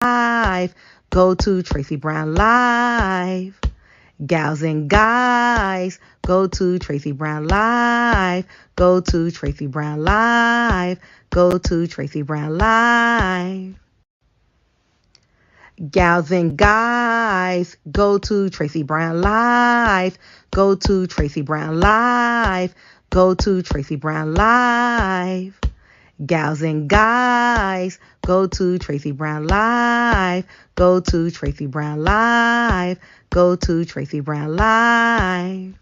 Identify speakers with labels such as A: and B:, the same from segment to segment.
A: Live. Go to Tracey Brown Live. Gals and guys, go to Tracey Brown Live. Go to Tracey Brown Live. Go to Tracey Brown Live. Gals and guys, go to Tracey Brown Live. Go to Tracey Brown Live. Go to Tracey Brown Live. Gals and guys, go to Tracey Brown Live. Go to Tracey Brown Live. Go to Tracey Brown Live.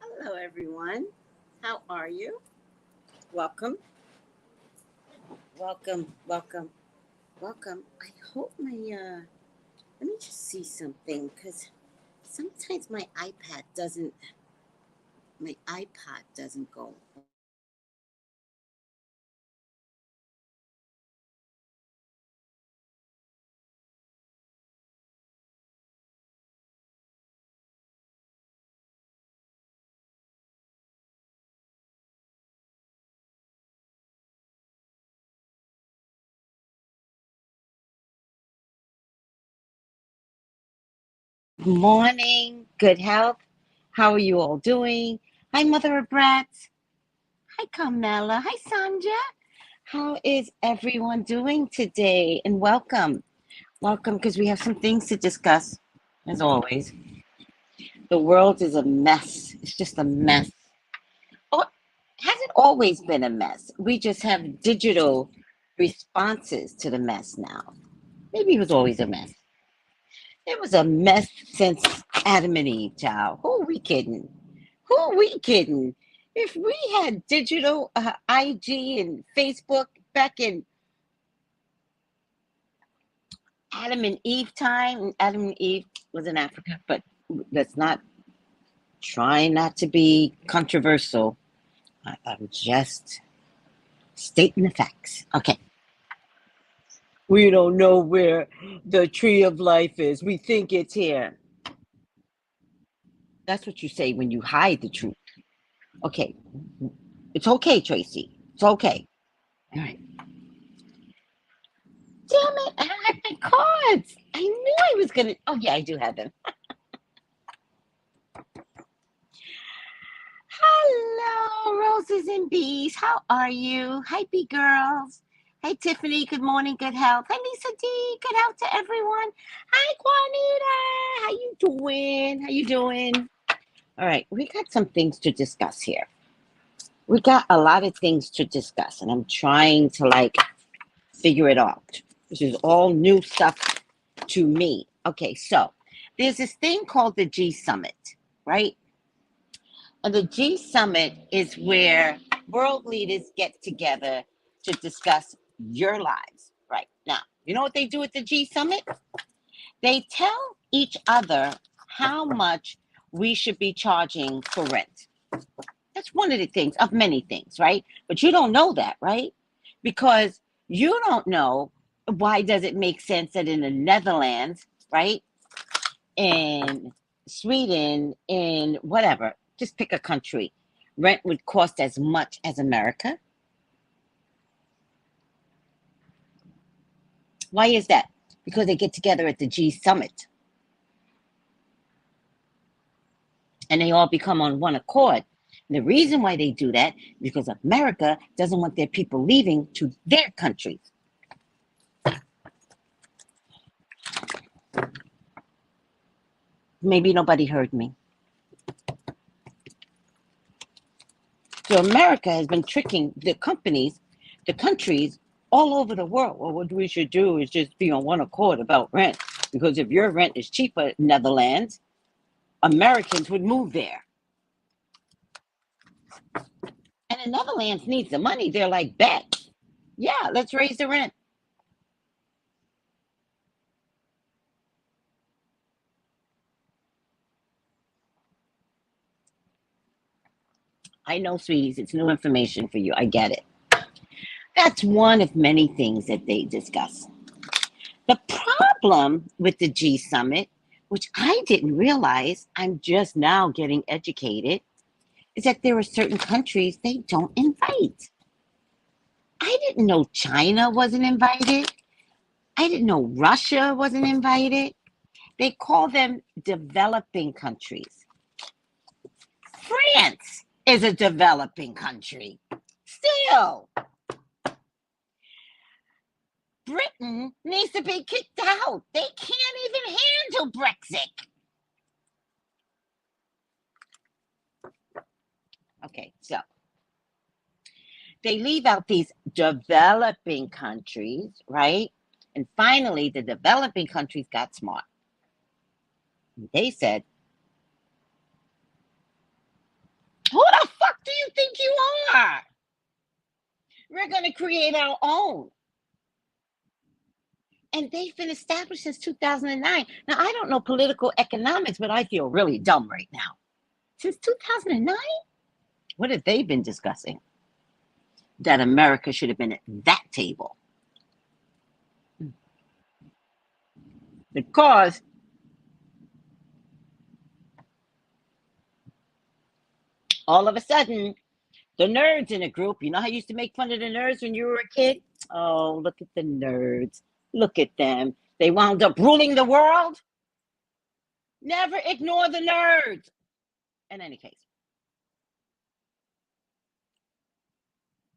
B: Hello, everyone. How are you? Welcome. Welcome, welcome, welcome. I hope let me just see something because sometimes my iPad doesn't go. Morning, good health. How are you all doing? Hi, Mother of Brats. Hi, Carmela. Hi, Sandra. How is everyone doing today? And welcome. Welcome, because we have some things to discuss, as always. The world is a mess. It's just a mess. Oh, hasn't always been a mess. We just have digital responses to the mess now. Maybe it was always a mess. It was a mess since Adam and Eve, child. Who are we kidding? Who are we kidding? If we had digital IG and Facebook back in Adam and Eve time, Adam and Eve was in Africa, but let's not try not to be controversial. I'm just stating the facts. Okay. We don't know where the tree of life is. We think it's here. That's what you say when you hide the truth. Okay. It's okay, Tracy. It's okay. All right. Damn it. I don't have my cards. I knew I was going to. Oh, yeah, I do have them. Hello, roses and bees. How are you? Hi, bee girls. Hi, Tiffany. Good morning. Good health. Hi, Lisa D. Good health to everyone. Hi, Juanita. How you doing? How you doing? All right, we got some things to discuss here. We got a lot of things to discuss, and I'm trying to figure it out. This is all new stuff to me. Okay, so there's this thing called the G Summit, right? And the G Summit is where world leaders get together to discuss your lives. Right now, you know what they do at the G Summit? They tell each other how much we should be charging for rent. That's one of the things, of many things, right? But you don't know that, right? Because you don't know why does it make sense that in the Netherlands, right? In Sweden, in whatever, just pick a country, rent would cost as much as America. Why is that? Because they get together at the G Summit. And they all become on one accord. And the reason why they do that is because America doesn't want their people leaving to their countries. Maybe nobody heard me. So America has been tricking the companies, the countries all over the world. Well, what we should do is just be on one accord about rent. Because if your rent is cheaper in Netherlands, Americans would move there. And the Netherlands needs the money. They're like, bet. Yeah, let's raise the rent. I know, sweeties, it's new information for you. I get it. That's one of many things that they discuss. The problem with the G Summit, which I didn't realize, I'm just now getting educated, is that there are certain countries they don't invite. I didn't know China wasn't invited. I didn't know Russia wasn't invited. They call them developing countries. France is a developing country. Still, Britain needs to be kicked out. They can't even handle Brexit. Okay, so they leave out these developing countries, right? And finally, the developing countries got smart. They said, who the fuck do you think you are? We're going to create our own. And they've been established since 2009. Now, I don't know political economics, but I feel really dumb right now. Since 2009? What have they been discussing? That America should have been at that table. Because all of a sudden, the nerds in a group, you know how you used to make fun of the nerds when you were a kid? Oh, look at the nerds. Look at them. They wound up ruling the world. Never ignore the nerds. In any case,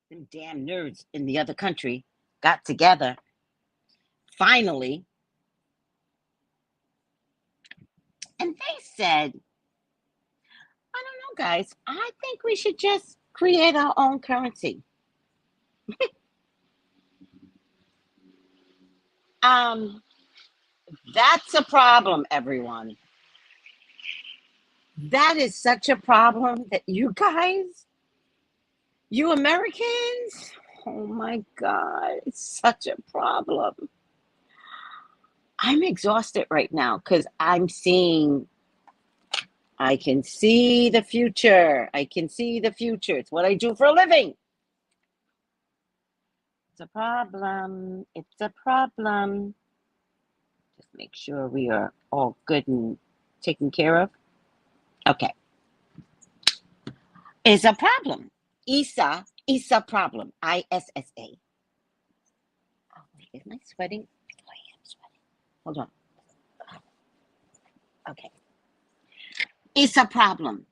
B: them damn nerds in the other country got together finally, and they said, I don't know, guys, I think we should just create our own currency. That's a problem, everyone. That is such a problem that you guys, you Americans, oh my God, it's such a problem. I'm exhausted right now because I'm seeing, I can see the future. I can see the future. It's what I do for a living. It's a problem. It's a problem. Just make sure we are all good and taken care of. Okay. It's a problem. ISA is a problem. ISSA. Oh, wait, am I sweating? Oh, I am sweating. Hold on. Okay. It's a problem.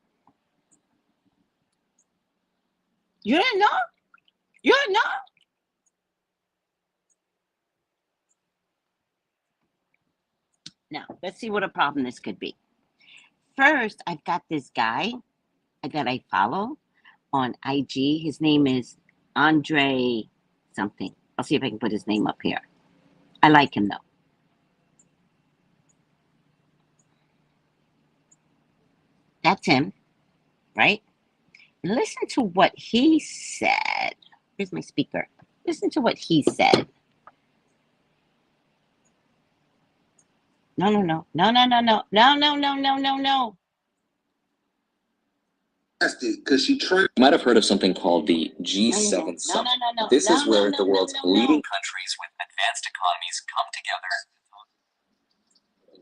B: You didn't know? You didn't know? Now, let's see what a problem this could be. First, I've got this guy that I follow on IG. His name is Andre something. I'll see if I can put his name up here. I like him, though. That's him, right? And listen to what he said. Here's my speaker. Listen to what he said. No.
C: Because she tried. You might have heard of something called the G7 Summit. This is where the world's leading countries with advanced economies come together.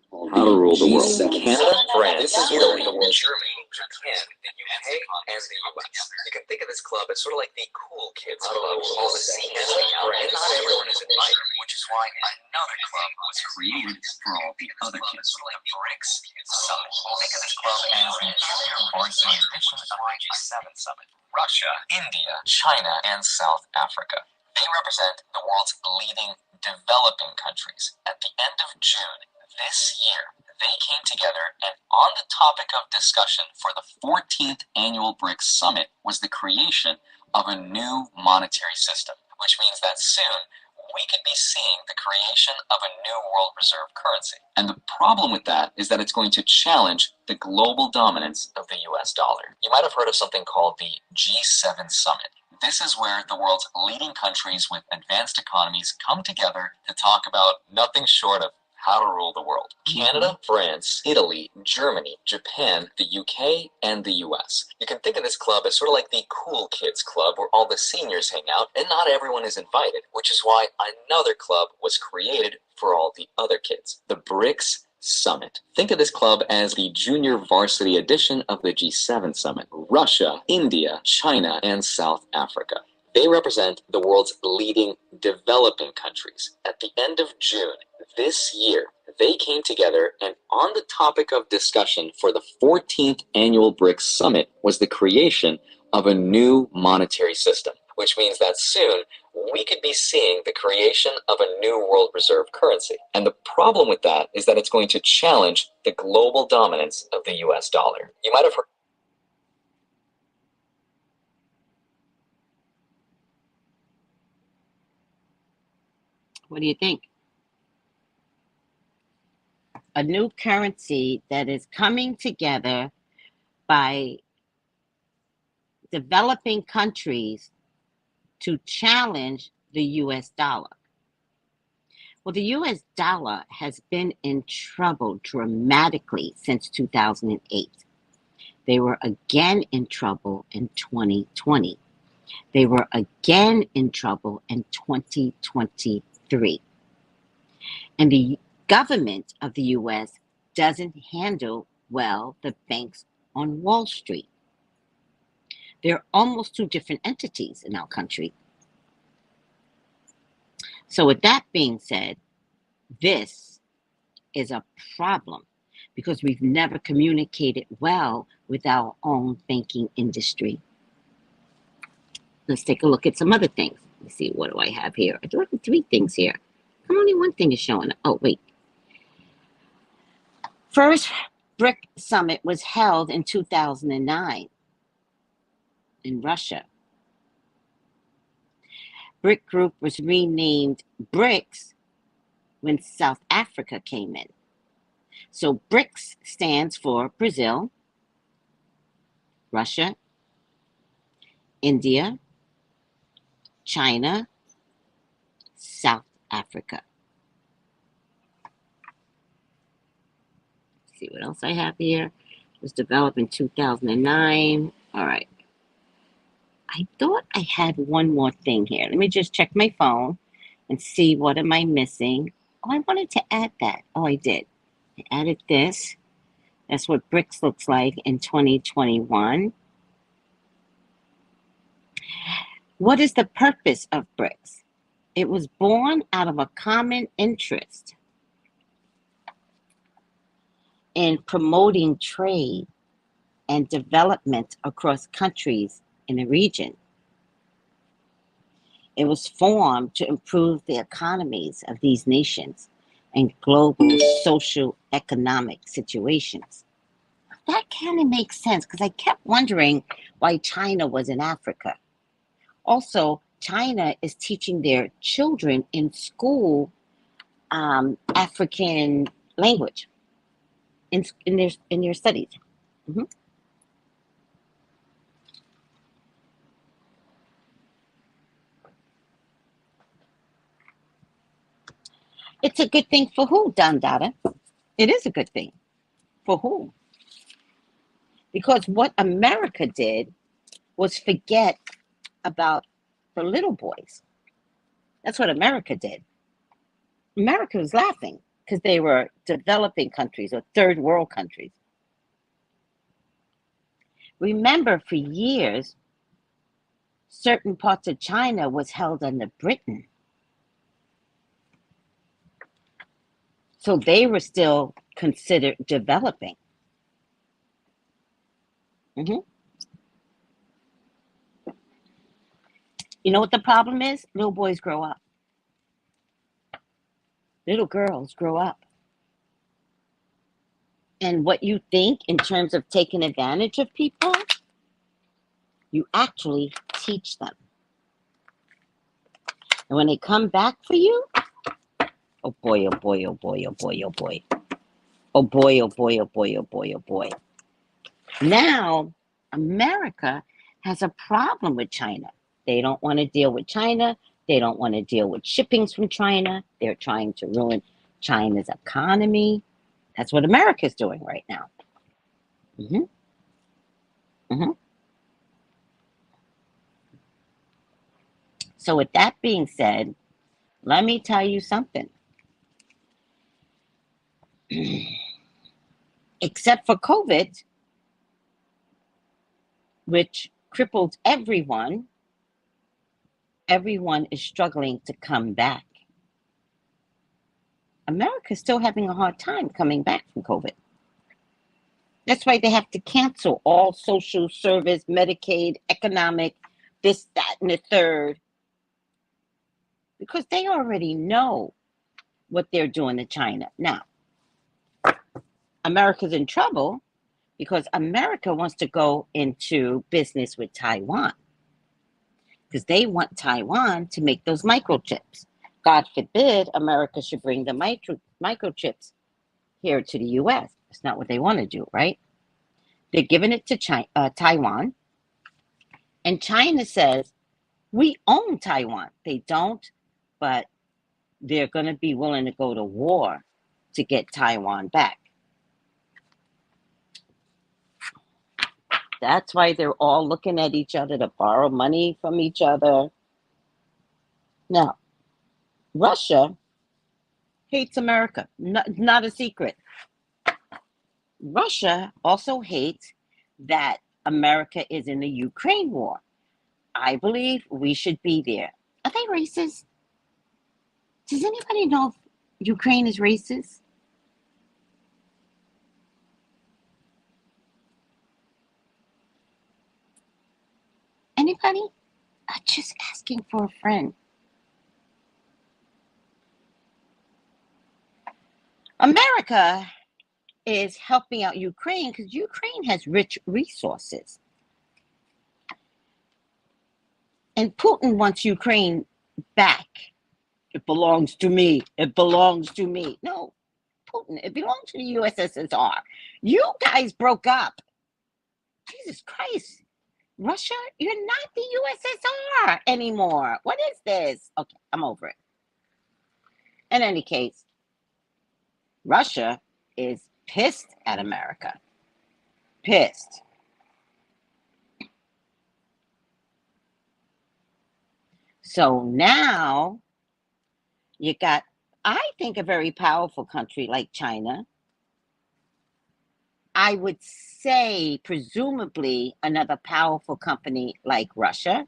C: How to rule the world. Canada, France, Italy, Germany, Japan, the UK, and the US. You can think of this club as sort of like the cool kids club. All the seniors hang out, and not everyone is invited, which is why another club was created for all the other kids. The BRICS Summit. Think of this club as the junior varsity edition of the G7 Summit. Russia, India, China, and South Africa. They represent the world's leading developing countries. At the end of June this year, they came together, and on the topic of discussion for the 14th annual BRICS Summit was the creation of a new monetary system, which means that soon we could be seeing the creation of a new world reserve currency. And the problem with that is that it's going to challenge the global dominance of the US dollar. You might have heard of something called the G7 Summit. This is where the world's leading countries with advanced economies come together to talk about nothing short of how to rule the world. Canada, France, Italy, Germany, Japan, the UK, and the US. You can think of this club as sort of like the cool kids club where all the seniors hang out and not everyone is invited, which is why another club was created for all the other kids. The BRICS Summit. Think of this club as the junior varsity edition of the G7 Summit. Russia, India, China, and South Africa. They represent the world's leading developing countries. At the end of June this year, they came together, and on the topic of discussion for the 14th annual BRICS summit was the creation of a new monetary system, which means that soon we could be seeing the creation of a new world reserve currency. And the problem with that is that it's going to challenge the global dominance of the US dollar. You might have heard.
B: What do you think? A new currency that is coming together by developing countries to challenge the US dollar. Well, the US dollar has been in trouble dramatically since 2008. They were again in trouble in 2020. They were again in trouble in 2023. And the government of the US doesn't handle well the banks on Wall Street. They're almost two different entities in our country. So with that being said, this is a problem because we've never communicated well with our own banking industry. Let's take a look at some other things. Let's see, what do I have here? I do have 3 things here. Only one thing is showing. Oh, wait. First BRIC summit was held in 2009 in Russia. BRIC group was renamed BRICS when South Africa came in. So BRICS stands for Brazil, Russia, India, China, South Africa. Let's see what else I have here. It was developed in 2009. All right. I thought I had one more thing here. Let me just check my phone and see what am I missing. Oh, I wanted to add that. Oh, I did. I added this. That's what BRICS looks like in 2021. What is the purpose of BRICS? It was born out of a common interest in promoting trade and development across countries in the region. It was formed to improve the economies of these nations and global social economic situations. That kind of makes sense because I kept wondering why China was in Africa. Also, China is teaching their children in school African language in their studies. Mm-hmm. It's a good thing for who, Don Dada? It is a good thing. For who? Because what America did was forget about the little boys. That's what America did. America was laughing because they were developing countries or third world countries. Remember, for years, certain parts of China was held under Britain. So they were still considered developing. Mm-hmm. You know what the problem is? Little boys grow up. Little girls grow up. And what you think in terms of taking advantage of people, you actually teach them. And when they come back for you, oh boy, oh boy, oh boy, oh boy, oh boy. Oh boy, oh boy, oh boy, oh boy, oh boy. Now, America has a problem with China. They don't want to deal with China. They don't want to deal with shippings from China. They're trying to ruin China's economy. That's what America's doing right now. Mm-hmm. Mm-hmm. So with that being said, let me tell you something. Except for COVID, which crippled everyone, everyone is struggling to come back. America's still having a hard time coming back from COVID. That's why they have to cancel all social service, Medicaid, economic, this, that, and the third. Because they already know what they're doing to China. Now, America's in trouble because America wants to go into business with Taiwan. Because they want Taiwan to make those microchips. God forbid America should bring the microchips here to the U.S. That's not what they want to do, right? They're giving it to Taiwan. And China says, we own Taiwan. They don't, but they're going to be willing to go to war to get Taiwan back. That's why they're all looking at each other to borrow money from each other. Now, Russia hates America. Not a secret. Russia also hates that America is in the Ukraine war. I believe we should be there. Are they racist? Does anybody know if Ukraine is racist? Anybody? I'm just asking for a friend. America is helping out Ukraine because Ukraine has rich resources. And Putin wants Ukraine back. It belongs to me. It belongs to me. No, Putin, it belongs to the USSR. You guys broke up. Jesus Christ. Russia, you're not the USSR anymore. What is this? Okay, I'm over it. In any case, Russia is pissed at America. Pissed. So now you got, I think, a very powerful country like China. I would say, presumably, another powerful company like Russia.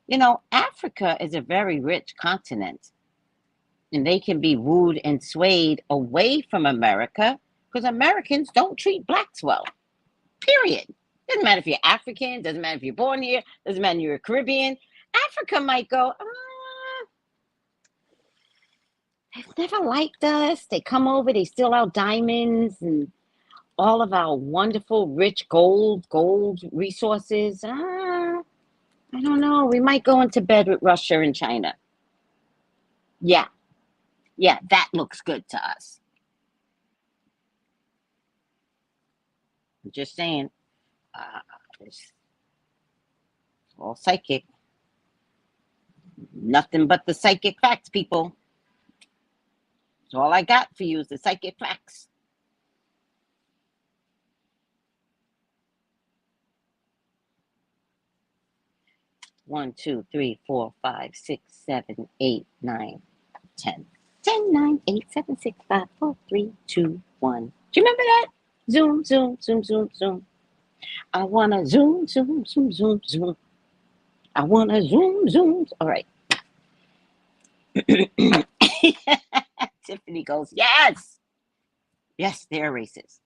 B: You know, Africa is a very rich continent. And they can be wooed and swayed away from America because Americans don't treat blacks well. Period. Doesn't matter if you're African, doesn't matter if you're born here, doesn't matter if you're Caribbean. Africa might go, they've never liked us. They come over, they steal our diamonds and all of our wonderful, rich gold resources. I don't know. We might go into bed with Russia and China. Yeah, that looks good to us. I'm just saying, it's all psychic. Nothing but the psychic facts, people. So all I got for you is the psychic facts. One, 2, 3, 4, 5, 6, 7, 8, 9, 10. 10, 9, 8, 7, 6, 5, 4, 3, 2, 1. Do you remember that? Zoom, zoom, zoom, zoom, zoom. I wanna zoom, zoom, zoom, zoom, zoom. I wanna zoom, zoom. All right. Tiffany goes, yes. Yes, they're racist.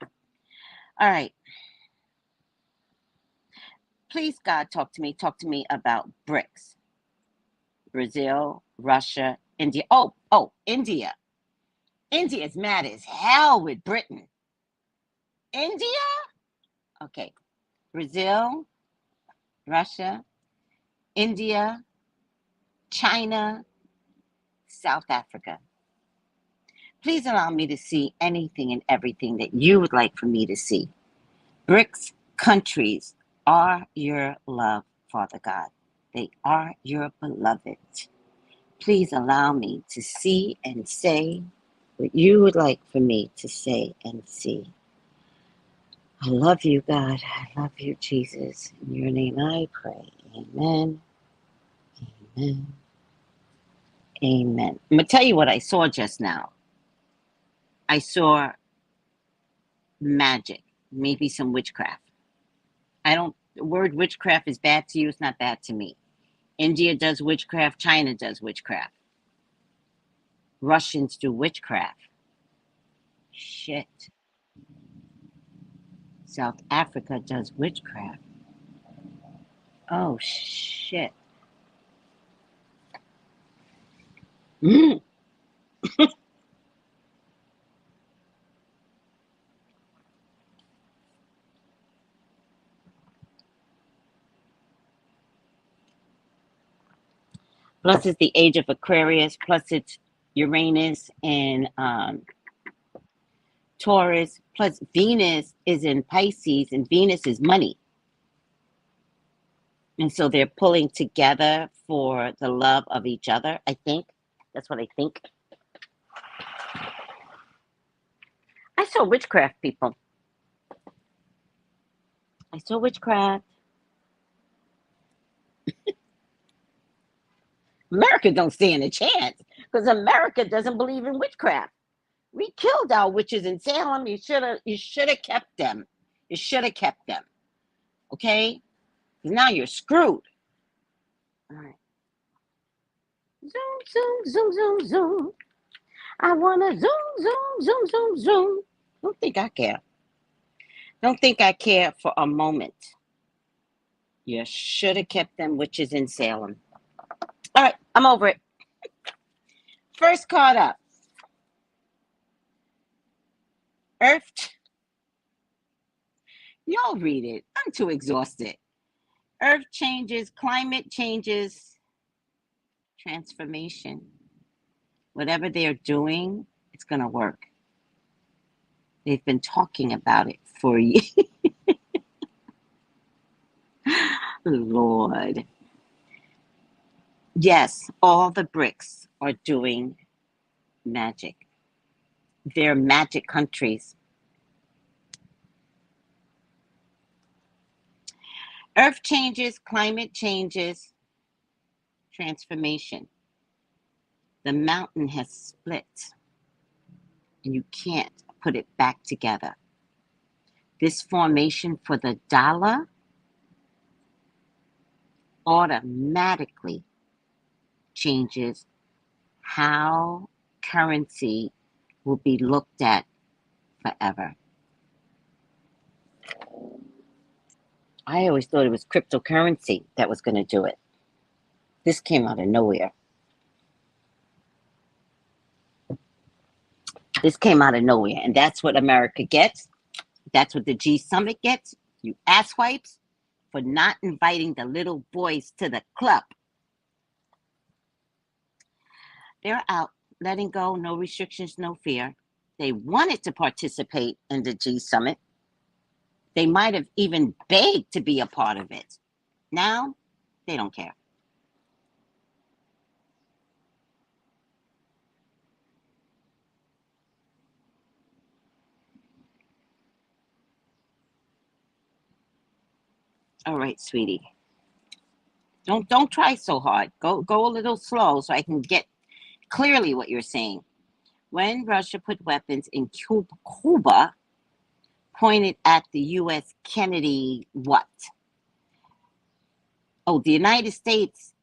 B: All right. Please, God, talk to me. Talk to me about BRICS. Brazil, Russia, India. Oh, India. India is mad as hell with Britain. India? Okay. Brazil, Russia, India, China, South Africa. Please allow me to see anything and everything that you would like for me to see. BRICS countries are your love, Father God. They are your beloved. Please allow me to see and say what you would like for me to say and see. I love you, God. I love you, Jesus. In your name I pray. Amen. Amen. Amen. I'm going to tell you what I saw just now. I saw magic, maybe some witchcraft. I don't The word witchcraft is bad to you. It's not bad to me. India does witchcraft. China does witchcraft. Russians do witchcraft. Shit. South Africa does witchcraft. Oh, shit. Mm. Plus, it's the age of Aquarius. Plus, it's Uranus and Taurus. Plus, Venus is in Pisces, and Venus is money. And so they're pulling together for the love of each other, I think. That's what I think. I saw witchcraft, people. I saw witchcraft. America don't stand a chance because America doesn't believe in witchcraft. We killed our witches in Salem. You should have kept them. You should have kept them. Okay? Because now you're screwed. All right. Zoom, zoom, zoom, zoom, zoom. I want to zoom, zoom, zoom, zoom, zoom. Don't think I care. Don't think I care for a moment. You should have kept them witches in Salem. All right, I'm over it. First card up. Earth. Y'all read it. I'm too exhausted. Earth changes, climate changes, transformation. Whatever they're doing, it's going to work. They've been talking about it for years. Lord. Yes, all the BRICS are doing magic. They're magic countries. Earth changes, climate changes, transformation. The mountain has split, and you can't put it back together. This formation for the dollar automatically changes how currency will be looked at forever. I always thought it was cryptocurrency that was going to do it. This came out of nowhere. This came out of nowhere, and that's what America gets. That's what the G Summit gets. You asswipes for not inviting the little boys to the club. They're out, letting go, no restrictions, no fear. They wanted to participate in the G Summit. They might have even begged to be a part of it. Now, they don't care. All right, sweetie. Don't try so hard. Go a little slow so I can get clearly what you're saying. When Russia put weapons in Cuba, pointed at the U.S. Kennedy what? Oh, the United States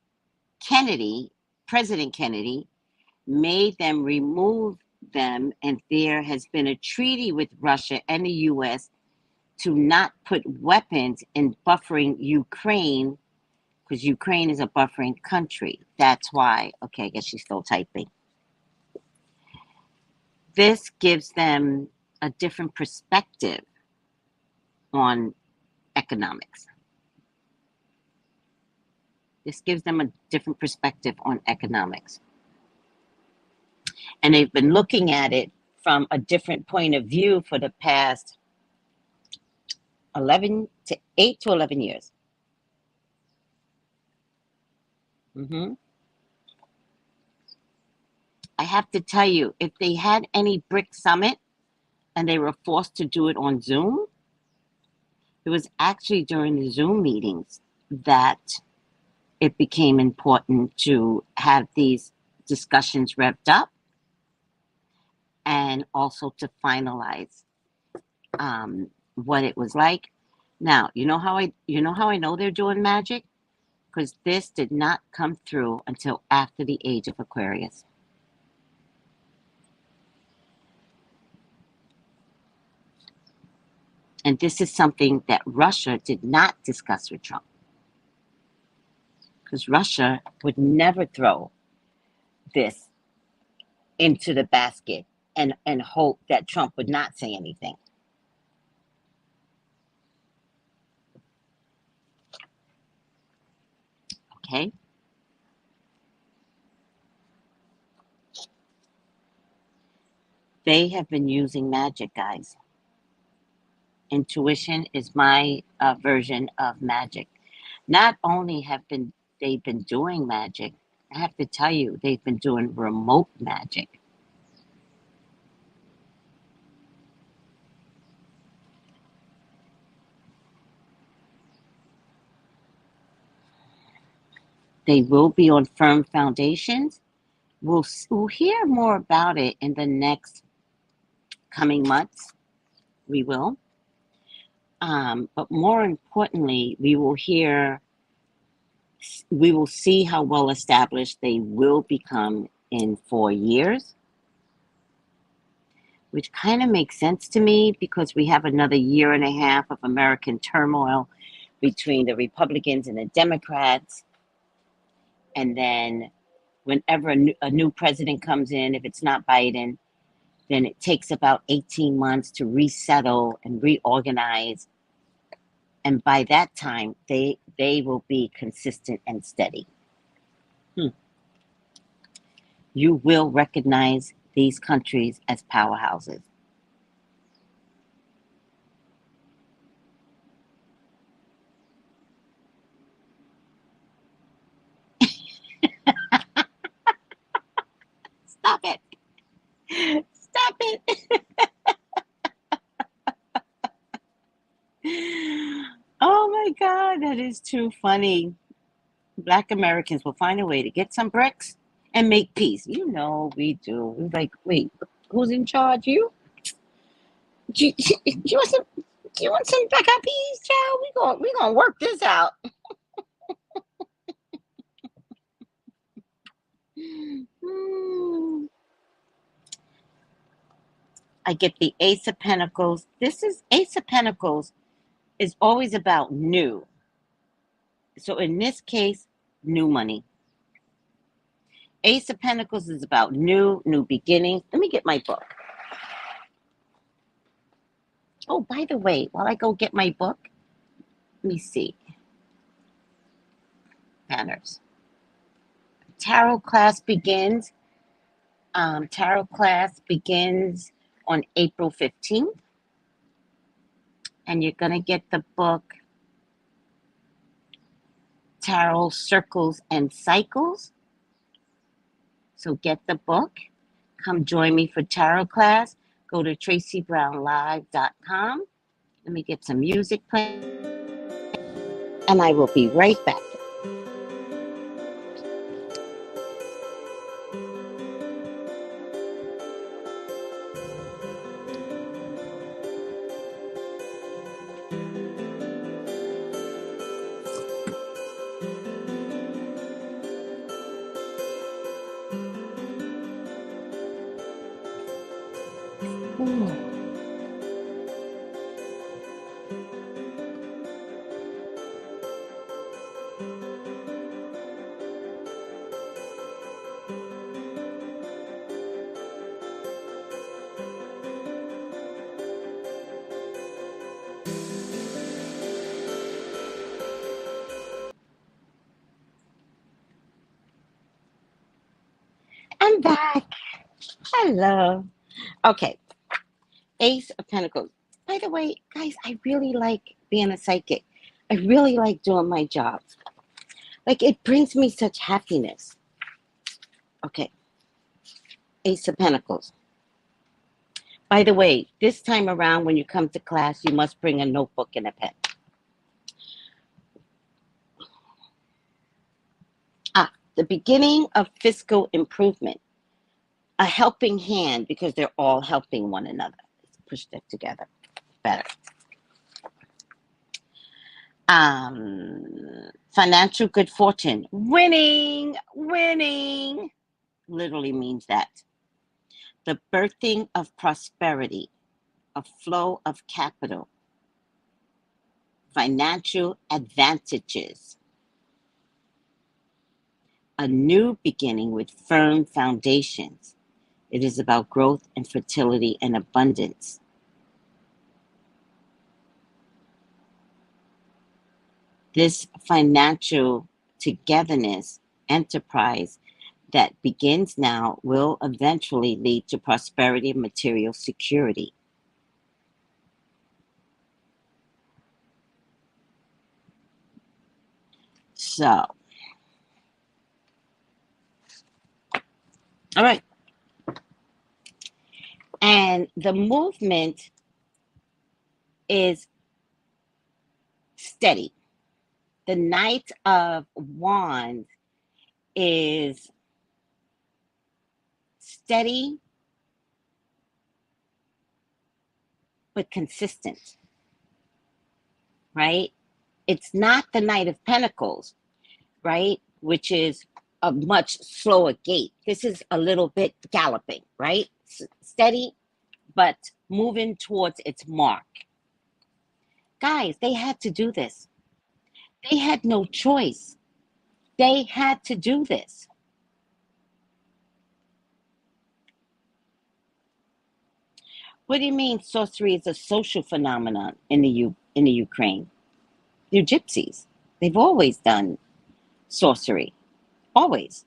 B: Kennedy, President Kennedy, made them remove them, and there has been a treaty with Russia and the U.S. to not put weapons in buffering Ukraine, because Ukraine is a buffering country. That's why. Okay, I guess she's still typing. This gives them a different perspective on economics. This gives them a different perspective on economics. And they've been looking at it from a different point of view for the past 8 to 11 years. I have to tell you, if they had any BRICS summit and they were forced to do it on Zoom, it was actually during the Zoom meetings that it became important to have these discussions revved up and also to finalize what it was like. Now, you know how I know they're doing magic? Because this did not come through until after the age of Aquarius. And this is something that Russia did not discuss with Trump. Because Russia would never throw this into the basket and hope that Trump would not say anything. Okay? They have been using magic, guys. Intuition is my version of magic. Not only have they been doing magic, I have to tell you, they've been doing remote magic. They will be on firm foundations. We'll hear more about it in the next coming months. We will. But more importantly, we will see how well established they will become in 4 years, which kind of makes sense to me because we have another year and a half of American turmoil between the Republicans and the Democrats. And then whenever a new president comes in, if it's not Biden, then it takes about 18 months to resettle and reorganize. And by that time, they will be consistent and steady. You will recognize these countries as powerhouses. Stop it. Stop it. Oh my God, that is too funny. Black Americans will find a way to get some BRICS and make peace. You know we do. We're like, wait, who's in charge? You? Do you want some black eyed peas, child? We gonna work this out. I get the Ace of Pentacles. Ace of Pentacles is always about new. So in this case, new money. Ace of Pentacles is about new beginnings. Let me get my book. Oh, by the way, while I go get my book, let me see. Banners. Tarot class begins. Tarot class begins on April 15th. And you're going to get the book Tarot Circles and Cycles. So get the book. Come join me for tarot class. Go to TraceyBrownlive.com. Let me get some music playing. And I will be right back. I'm back. Hello. Okay. Ace of Pentacles. By the way, guys, I really like being a psychic. I really like doing my job. Like, it brings me such happiness. Okay. Ace of Pentacles. By the way, this time around when you come to class, you must bring a notebook and a pen. The beginning of fiscal improvement. A helping hand because they're all helping one another. Let's push that together. Better. Financial good fortune. Winning, winning literally means that. The birthing of prosperity, a flow of capital, financial advantages, a new beginning with firm foundations. It is about growth and fertility and abundance. This financial togetherness enterprise that begins now will eventually lead to prosperity and material security. So, all right. And the movement is steady. The Knight of Wands is steady but consistent, right? It's not the Knight of Pentacles, right? Which is a much slower gait. This is a little bit galloping, right? Steady, but moving towards its mark. Guys, they had to do this. They had no choice. They had to do this. What do you mean sorcery is a social phenomenon in the Ukraine? They're gypsies. They've always done sorcery. Always.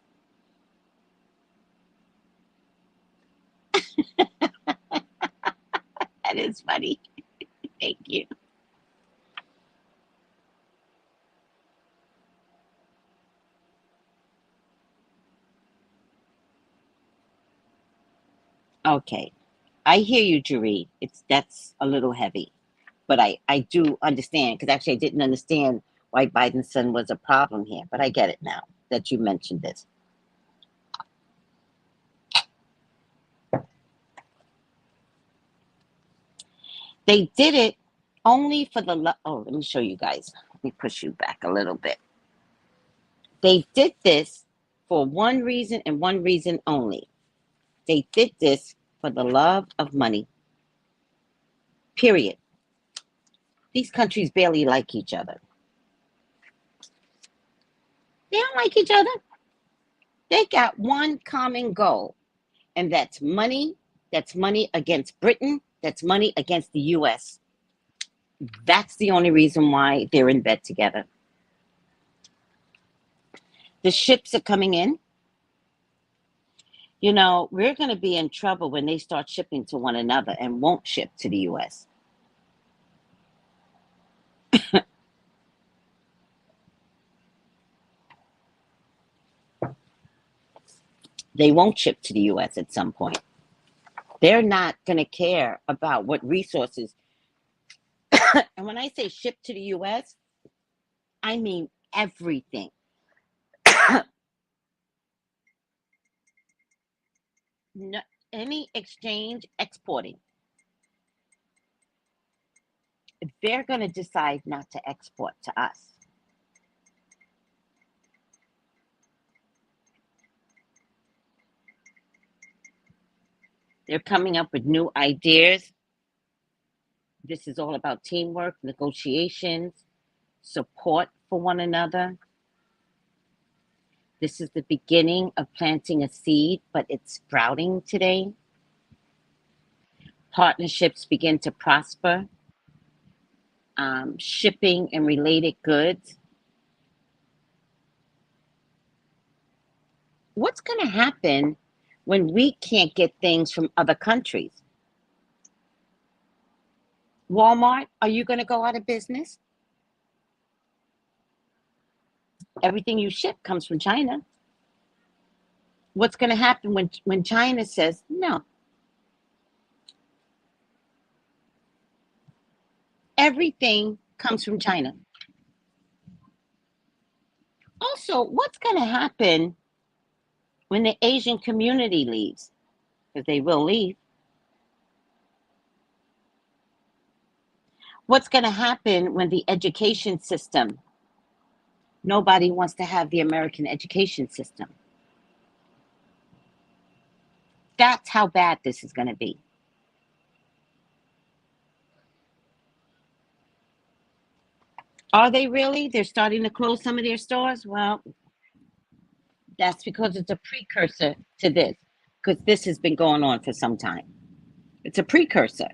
B: That is funny. Thank you. Okay. I hear you, Jeree. That's a little heavy. But I do understand, because actually I didn't understand why Biden's son was a problem here. But I get it now that you mentioned this. They did it only for the oh, let me show you guys. Let me push you back a little bit. They did this for one reason and one reason only. They did this for the love of money. Period. These countries barely like each other. They don't like each other. They got one common goal, and that's money. That's money against Britain. That's money against the U.S. That's the only reason why they're in bed together. The ships are coming in. You know, we're going to be in trouble when they start shipping to one another and won't ship to the U.S. They won't ship to the U.S. at some point. They're not going to care about what resources. And when I say ship to the U.S., I mean everything. No, any exchange, exporting. They're going to decide not to export to us. They're coming up with new ideas. This is all about teamwork, negotiations, support for one another. This is the beginning of planting a seed, but it's sprouting today. Partnerships begin to prosper. Shipping and related goods. What's going to happen when we can't get things from other countries? Walmart, are you going to go out of business? Everything you ship comes from China. What's going to happen when China says no? Everything comes from China. Also, what's going to happen when the Asian community leaves? Because they will leave. What's going to happen when the education system, nobody wants to have the American education system? That's how bad this is going to be. Are they really? They're starting to close some of their stores? Well, that's because it's a precursor to this, because this has been going on for some time. It's a precursor.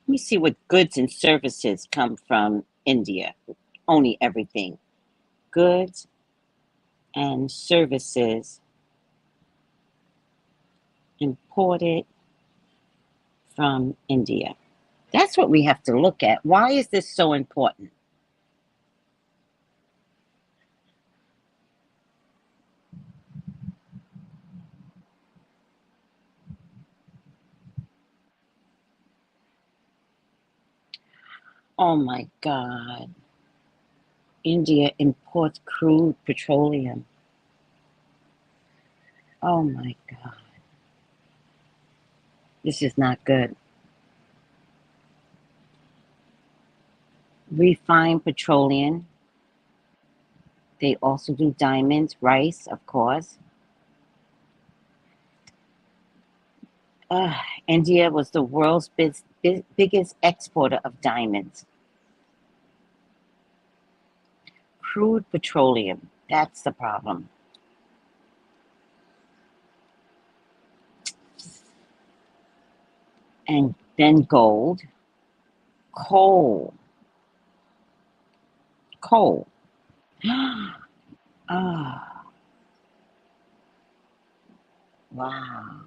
B: Let me see what goods and services come from India. Only everything. Goods and services imported from India. That's what we have to look at. Why is this so important? Oh my God. India imports crude petroleum. Oh my God. This is not good. Refined petroleum. They also do diamonds, rice, of course. India was the world's biggest exporter of diamonds. Crude petroleum, that's the problem. And then gold. Coal. Ah, wow.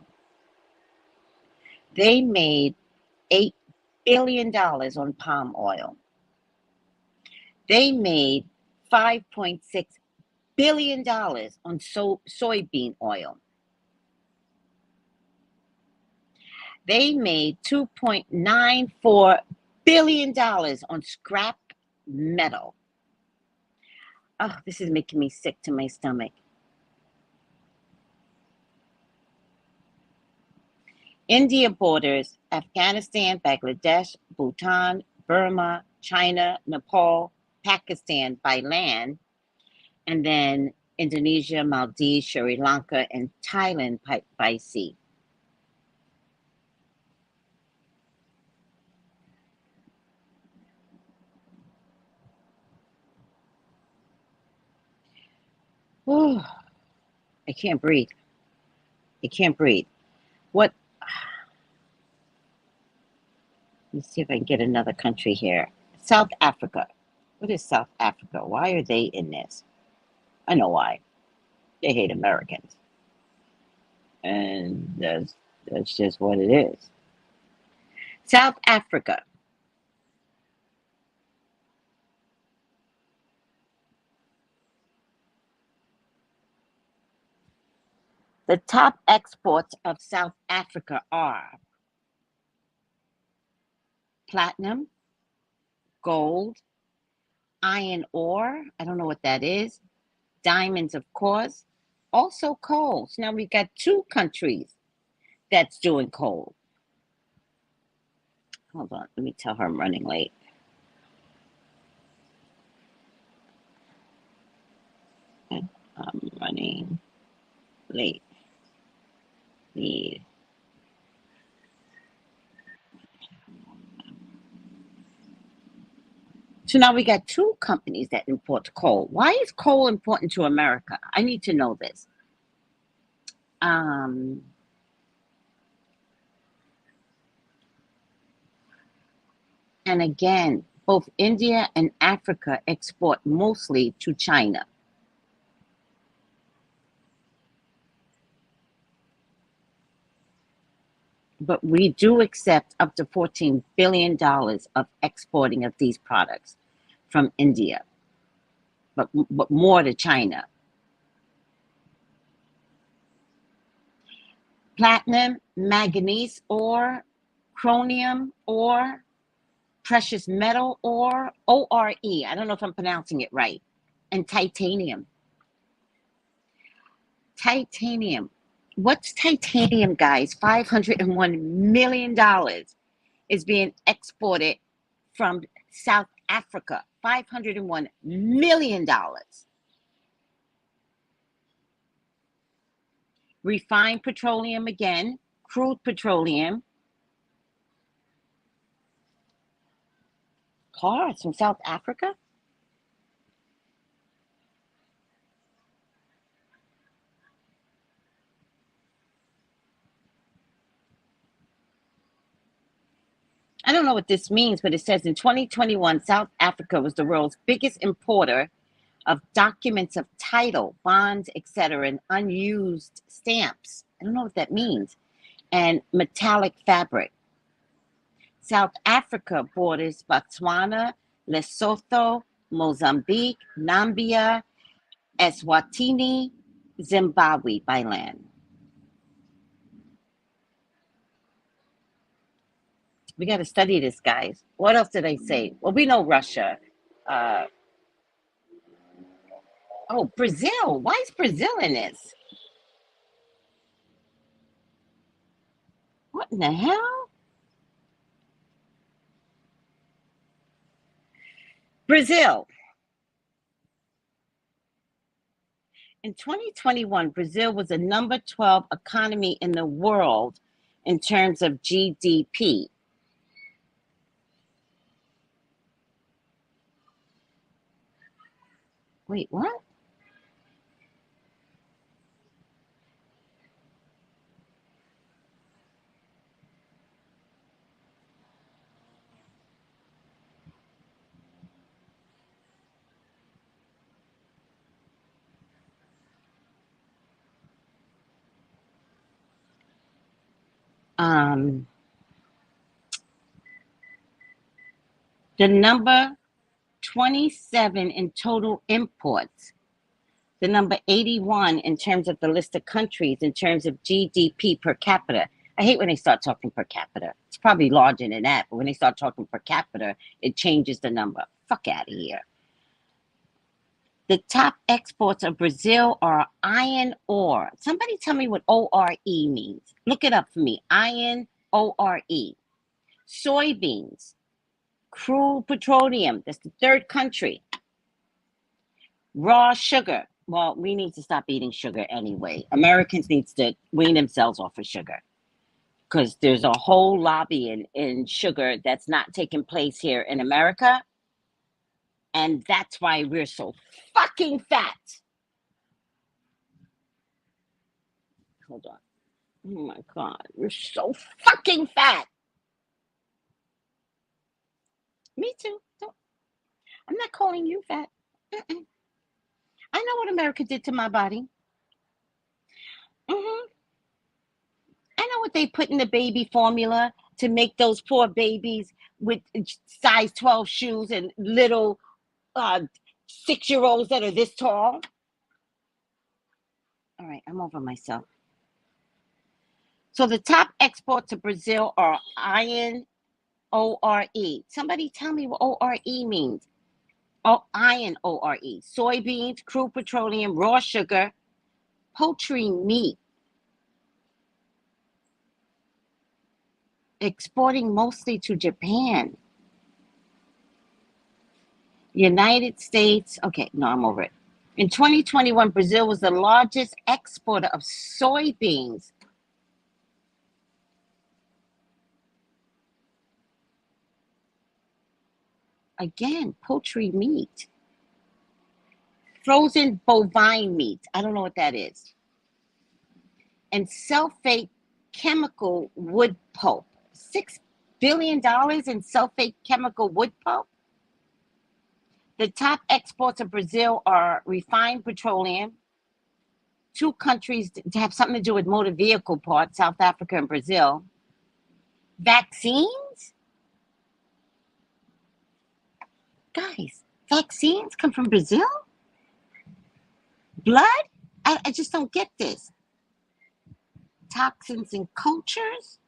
B: They made $8 billion on palm oil. They made $5.6 billion on soybean oil. They made $2.94 billion on scrap metal. Oh, this is making me sick to my stomach. India borders Afghanistan, Bangladesh, Bhutan, Burma, China, Nepal, Pakistan by land, and then Indonesia, Maldives, Sri Lanka, and Thailand by sea. Oh, I can't breathe. I can't breathe. What? Let's see if I can get another country here. South Africa. What is South Africa? Why are they in this? I know why. They hate Americans. And that's just what it is. South Africa. The top exports of South Africa are platinum, gold, iron ore, I don't know what that is, diamonds, of course, also coal. So now we've got two countries that's doing coal. Hold on, let me tell her I'm running late. I'm running late. Need. So now we got two companies that import coal. Why is coal important to America? I need to know this. And again, both India and Africa export mostly to China. But we do accept up to $14 billion of exporting of these products from India, but more to China. Platinum, manganese ore, chromium ore, precious metal ore, ORE. I don't know if I'm pronouncing it right. And titanium. Titanium. What's titanium, guys? $501 million is being exported from South Africa. $501 million. Refined petroleum again, crude petroleum. Cars from South Africa? I don't know what this means, but it says in 2021, South Africa was the world's biggest importer of documents of title, bonds, etc., and unused stamps. I don't know what that means. And metallic fabric. South Africa borders Botswana, Lesotho, Mozambique, Namibia, Eswatini, Zimbabwe by land. We got to study this, guys. What else did I say? Well, we know Russia. Oh, Brazil. Why is Brazil in this? What in the hell? Brazil. In 2021, Brazil was the number 12 economy in the world in terms of GDP. Wait, what? The number 27 in total imports. The number 81 in terms of the list of countries in terms of GDP per capita. I hate when they start talking per capita. It's probably larger than that, but when they start talking per capita, it changes the number. Fuck out of here. The top exports of Brazil are iron ore. Somebody tell me what ORE means. Look it up for me. Iron, ORE. Soybeans. Crude petroleum. That's the third country. Raw sugar. Well, we need to stop eating sugar anyway. Americans need to wean themselves off of sugar because there's a whole lobby in sugar that's not taking place here in America. And that's why we're so fucking fat. Hold on. Oh my God. We're so fucking fat. Me too. I'm not calling you fat. I know what America did to my body. I know what they put in the baby formula to make those poor babies with size 12 shoes and little 6-year-olds that are this tall. All right, I'm over myself. So the top exports to Brazil are iron, ORE. Somebody tell me what ORE means. Oh, iron, ORE. Soybeans, crude petroleum, raw sugar, poultry meat. Exporting mostly to Japan. United States. Okay, no, I'm over it. In 2021, Brazil was the largest exporter of soybeans. Again, poultry meat. Frozen bovine meat. I don't know what that is. And sulfate chemical wood pulp. $6 billion in sulfate chemical wood pulp. The top exports of Brazil are refined petroleum. Two countries to have something to do with motor vehicle parts, South Africa and Brazil. Vaccines? Guys, vaccines come from Brazil? Blood? I just don't get this. Toxins in cultures?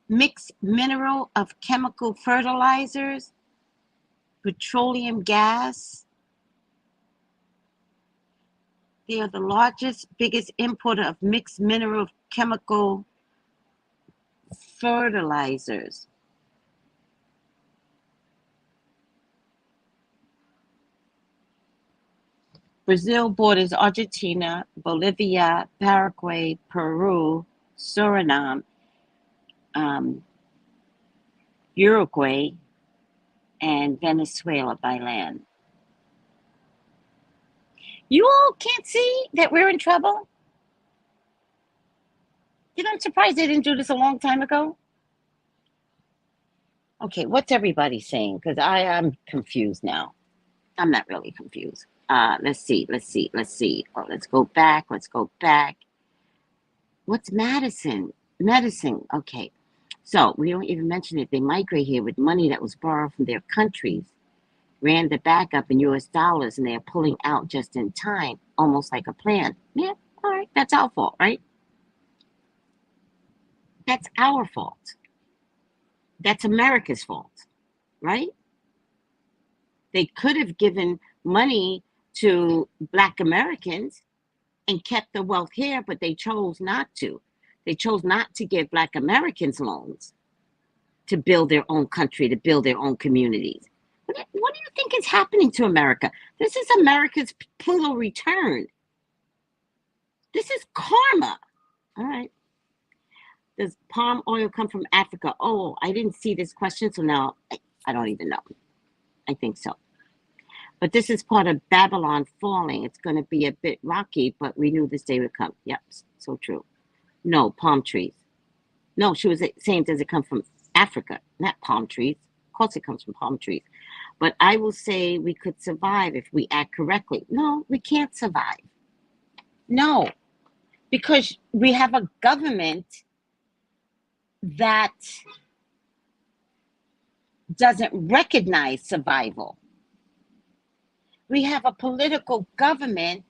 B: mixed mineral of chemical fertilizers, petroleum gas. They are the largest, biggest importer of mixed mineral chemical fertilizers. Brazil borders Argentina, Bolivia, Paraguay, Peru, Suriname, Uruguay, and Venezuela by land. You all can't see that we're in trouble? You know, I'm surprised they didn't do this a long time ago. Okay, what's everybody saying? Because I am confused now. I'm not really confused. Let's see. Oh, let's go back. What's Madison? Medicine. Okay. So we don't even mention it. They migrate here with money that was borrowed from their countries, ran the backup in US dollars, and they're pulling out just in time, almost like a plan. Yeah, all right. That's our fault, right? That's our fault. That's America's fault, right? They could have given money to Black Americans and kept the wealth here, but they chose not to. They chose not to give Black Americans loans to build their own country, to build their own communities. What do you think is happening to America? This is America's Pluto return. This is karma. All right. Does palm oil come from Africa? Oh, I didn't see this question, so now I don't even know. I think so. But this is part of Babylon falling. It's going to be a bit rocky, but we knew this day would come. Yep, so true. No, palm trees. No, she was saying, does it come from Africa? Not palm trees. Of course it comes from palm trees. But I will say we could survive if we act correctly. No, we can't survive. No, because we have a government that doesn't recognize survival. We have a political government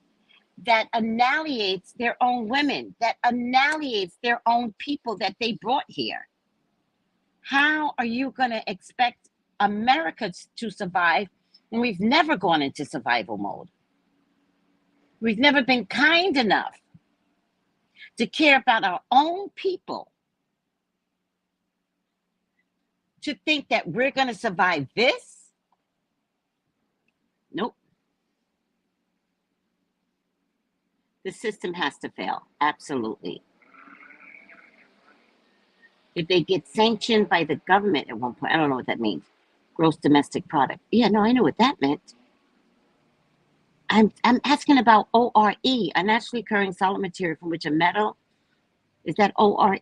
B: that annihilates their own women, that annihilates their own people that they brought here. How are you going to expect America to survive when we've never gone into survival mode? We've never been kind enough to care about our own people, to think that we're going to survive this? Nope. The system has to fail. Absolutely. If they get sanctioned by the government at one point, I don't know what that means. Gross domestic product. Yeah, no, I know what that meant. I'm asking about ORE, a naturally occurring solid material from which a metal, is that ORE?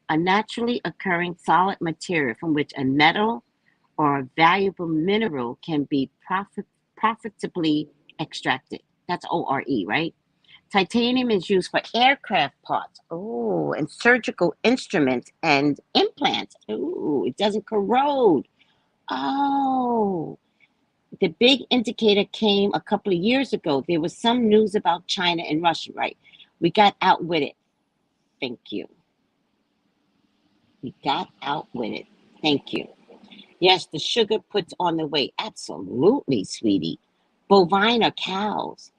B: A naturally occurring solid material from which a metal or a valuable mineral can be profitably extracted. That's ORE, right? Titanium is used for aircraft parts. Oh, and surgical instruments and implants. Oh, it doesn't corrode. Oh, the big indicator came a couple of years ago. There was some news about China and Russia, right? We got out with it. Thank you. We got out with it. Thank you. Yes, the sugar puts on the weight. Absolutely, sweetie. Bovine are cows.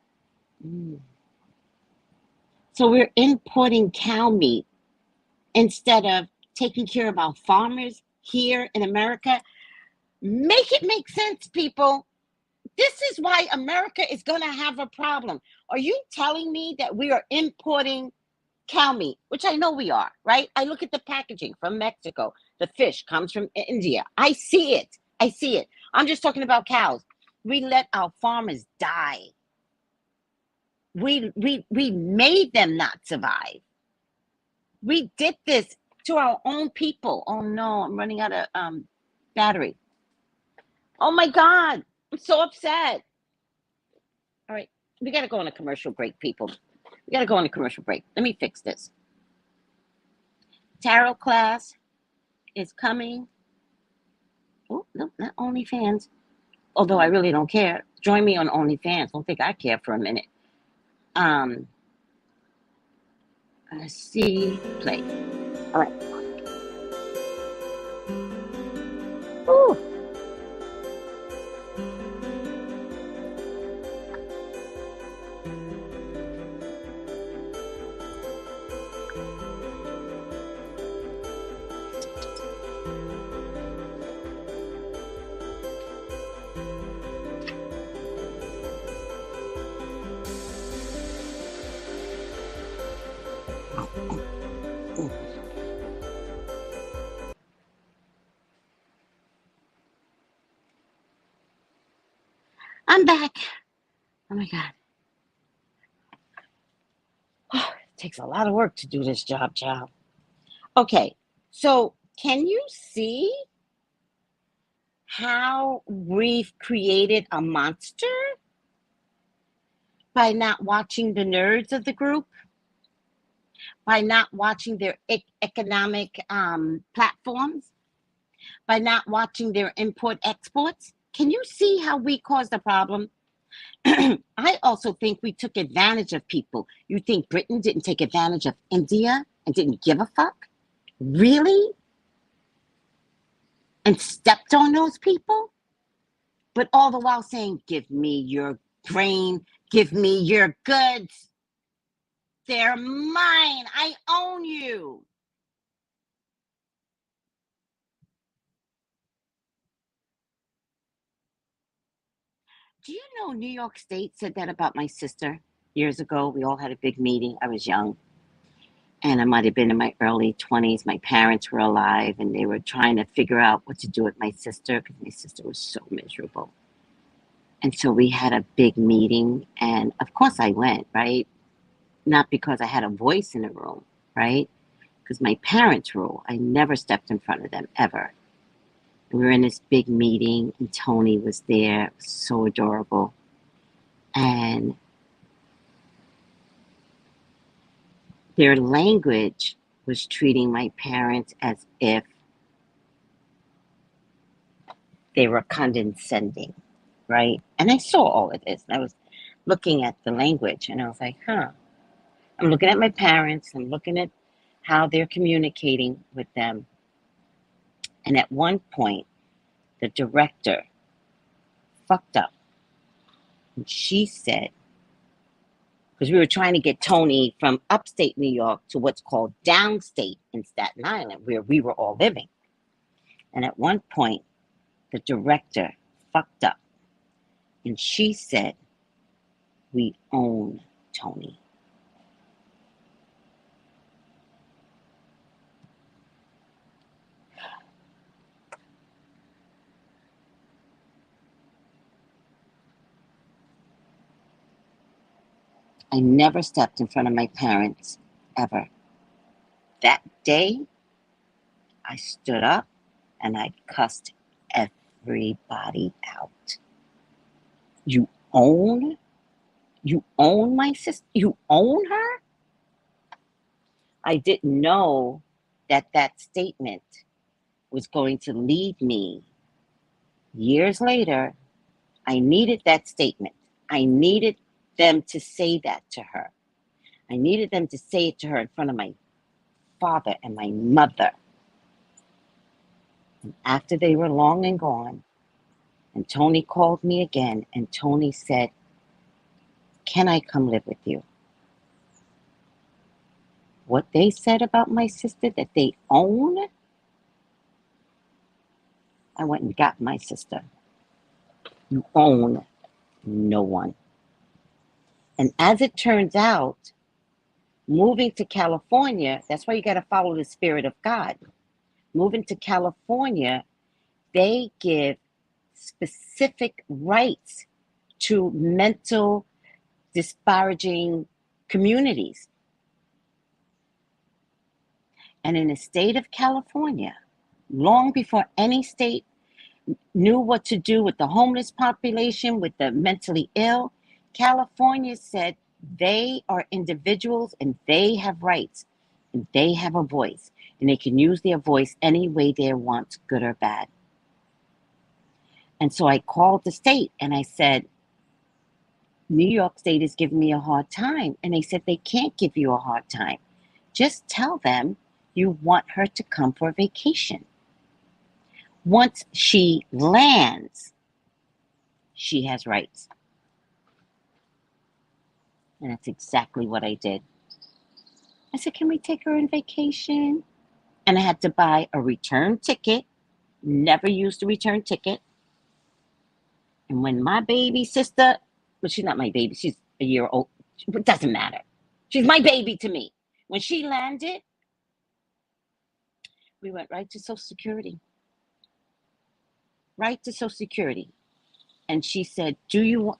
B: So we're importing cow meat instead of taking care of our farmers here in America. Make it make sense, people. This is why America is going to have a problem. Are you telling me that we are importing cow meat, which I know we are, right? I look at the packaging from Mexico. The fish comes from India. I see it. I'm just talking about cows. We let our farmers die. We made them not survive. We did this to our own people. Oh no, I'm running out of battery. Oh my God, I'm so upset. All right, we got to go on a commercial break, people. We got to go on a commercial break. Let me fix this. Tarot class is coming. Oh, no, not OnlyFans. Although I really don't care. Join me on OnlyFans. Don't think I care for a minute. See, play. All right. I'm back. Oh my God. It takes a lot of work to do this job, child. Okay, so can you see how we've created a monster by not watching the nerds of the group, by not watching their economic platforms, by not watching their import exports? Can you see how we caused a problem? I also think we took advantage of people. You think Britain didn't take advantage of India and didn't give a fuck? Really? And stepped on those people? But all the while saying, give me your grain, give me your goods. They're mine. I own you. Do you know New York State said that about my sister years ago? We all had a big meeting. I was young. And I might have been in my early 20s. My parents were alive, and they were trying to figure out what to do with my sister because my sister was so miserable. And so we had a big meeting, and of course I went, right? Not because I had a voice in the room, right? Because my parents rule. I never stepped in front of them, ever. And we were in this big meeting, and Tony was there. It was so adorable. And their language was treating my parents as if they were condescending, right? And I saw all of this. I was looking at the language, and I was like, huh. I'm looking at my parents. I'm looking at how they're communicating with them. And at one point, the director fucked up. And she said, because we were trying to get Tony from upstate New York to what's called downstate in Staten Island, where we were all living. And at one point, the director fucked up. And she said, we own Tony. I never stepped in front of my parents, ever. That day, I stood up and I cussed everybody out. You own my sister? You own her? I didn't know that statement was going to lead me. Years later, I needed that statement. I needed them to say that to her. I needed them to say it to her in front of my father and my mother. And after they were long and gone, and Tony called me again, and Tony said, can I come live with you? What they said about my sister that they own, I went and got my sister. You own no one. And as it turns out, moving to California, that's why you got to follow the Spirit of God. Moving to California, they give specific rights to mental disparaging communities. And in the state of California, long before any state knew what to do with the homeless population, with the mentally ill, California said they are individuals and they have rights and they have a voice and they can use their voice any way they want, good or bad. And so I called the state and I said, New York State is giving me a hard time. And they said they can't give you a hard time. Just tell them you want her to come for a vacation. Once she lands, she has rights. And that's exactly what I did. I said, can we take her on vacation? And I had to buy a return ticket. Never used a return ticket. And when my baby sister, well, she's not my baby, she's a year old. It doesn't matter. She's my baby to me. When she landed, We went right to Social Security. Right to Social Security. And she said, do you want,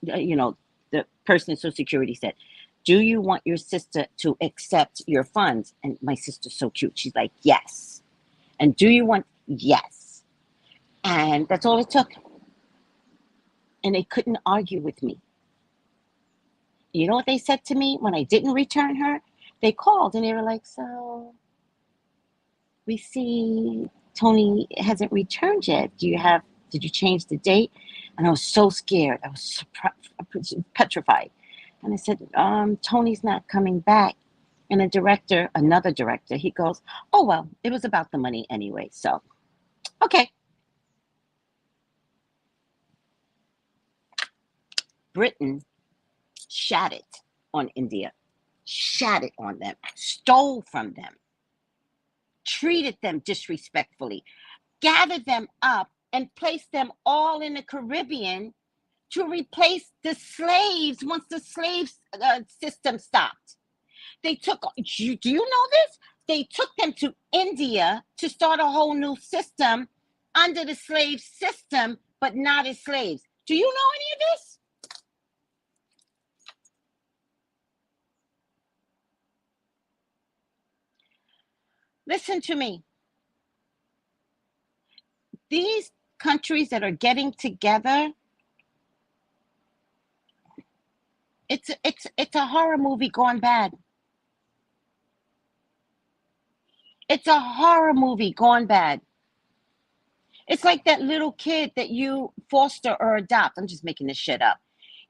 B: the person in Social Security said, do you want your sister to accept your funds? And my sister's so cute. She's like, yes. And do you want, yes. And that's all it took. And they couldn't argue with me. You know what they said to me when I didn't return her? They called and they were like, so we see Tony hasn't returned yet. Did you change the date? And I was so scared. I was petrified. And I said, Tony's not coming back. And another director, he goes, oh, well, it was about the money anyway. So, okay. Britain shat it on India, shat it on them, stole from them, treated them disrespectfully, gathered them up and placed them all in the Caribbean to replace the slaves once the slave system stopped. They took, do you know this? They took them to India to start a whole new system under the slave system, but not as slaves. Do you know any of this? Listen to me. These countries that are getting together, it's a horror movie gone bad. It's a horror movie gone bad. It's like that little kid that you foster or adopt. I'm just making this shit up.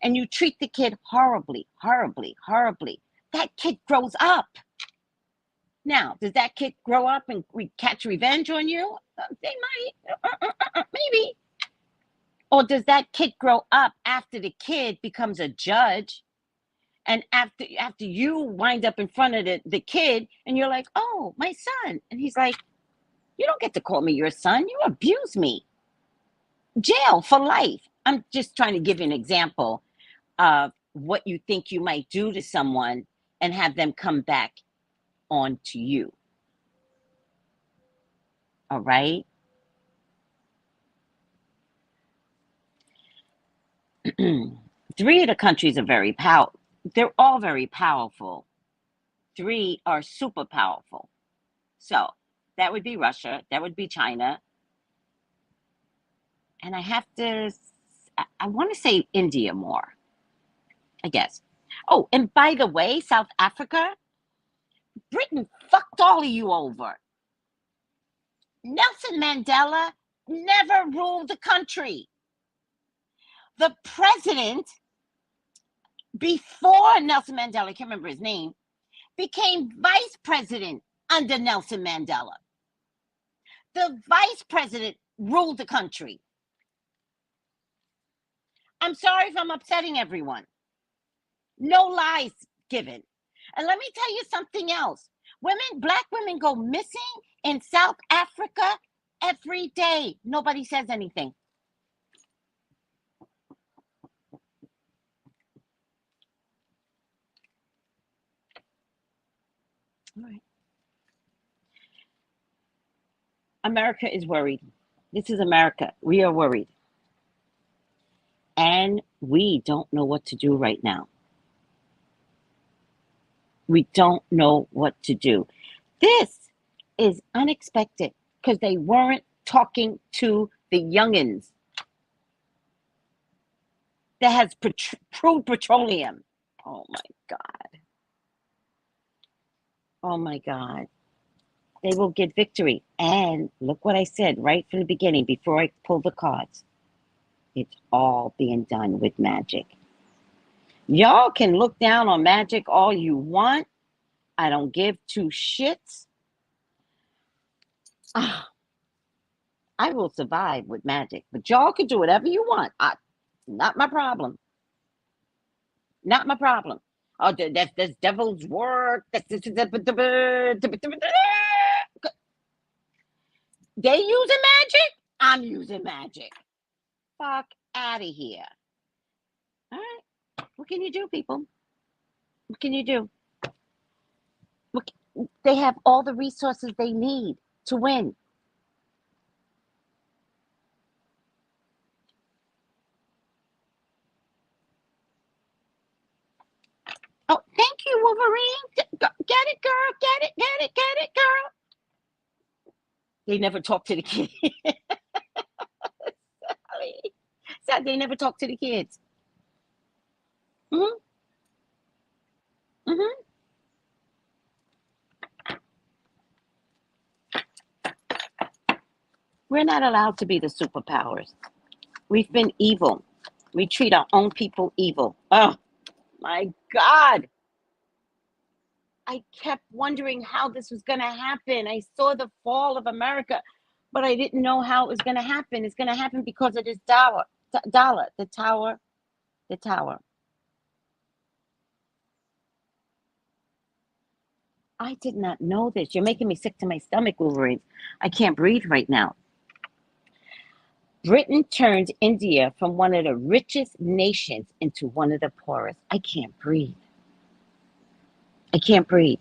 B: And you treat the kid horribly, horribly, horribly. That kid grows up. Now, does that kid grow up and catch revenge on you? They might, maybe. Or does that kid grow up after the kid becomes a judge? And after you wind up in front of the kid and you're like, oh, my son. And he's like, you don't get to call me your son. You abuse me. Jail for life. I'm just trying to give you an example of what you think you might do to someone and have them come back onto you. All right? Three of the countries are very powerful. They're all very powerful. Three are super powerful. So that would be Russia. That would be China. And I want to say India more, I guess. Oh, and by the way, South Africa, Britain fucked all of you over. Nelson Mandela never ruled the country. The president, before Nelson Mandela, I can't remember his name, became vice president under Nelson Mandela. The vice president ruled the country. I'm sorry if I'm upsetting everyone. No lies given. And let me tell you something else. Black women go missing in South Africa every day. Nobody says anything. All right. America is worried. This is America. We are worried. And we don't know what to do right now. We don't know what to do. This is unexpected because they weren't talking to the youngins that has crude petroleum. Oh my God. Oh my God. They will get victory. And look what I said right from the beginning before I pull the cards. It's all being done with magic. Y'all can look down on magic all you want. I don't give two shits. I will survive with magic. But y'all can do whatever you want. Not my problem. Not my problem. Oh, that's devil's work. They using magic? I'm using magic. Fuck out of here. All right. What can you do, people? What can you do? They have all the resources they need to win. Wolverine. Get it, girl. Get it, girl. They never talk to the kids. So they never talk to the kids. Mm-hmm. Mm-hmm. We're not allowed to be the superpowers. We've been evil. We treat our own people evil. Oh, my God. I kept wondering how this was going to happen. I saw the fall of America, but I didn't know how it was going to happen. It's going to happen because of this dollar, the tower. I did not know this. You're making me sick to my stomach, Wolverine. I can't breathe right now. Britain turned India from one of the richest nations into one of the poorest. I can't breathe. I can't breathe.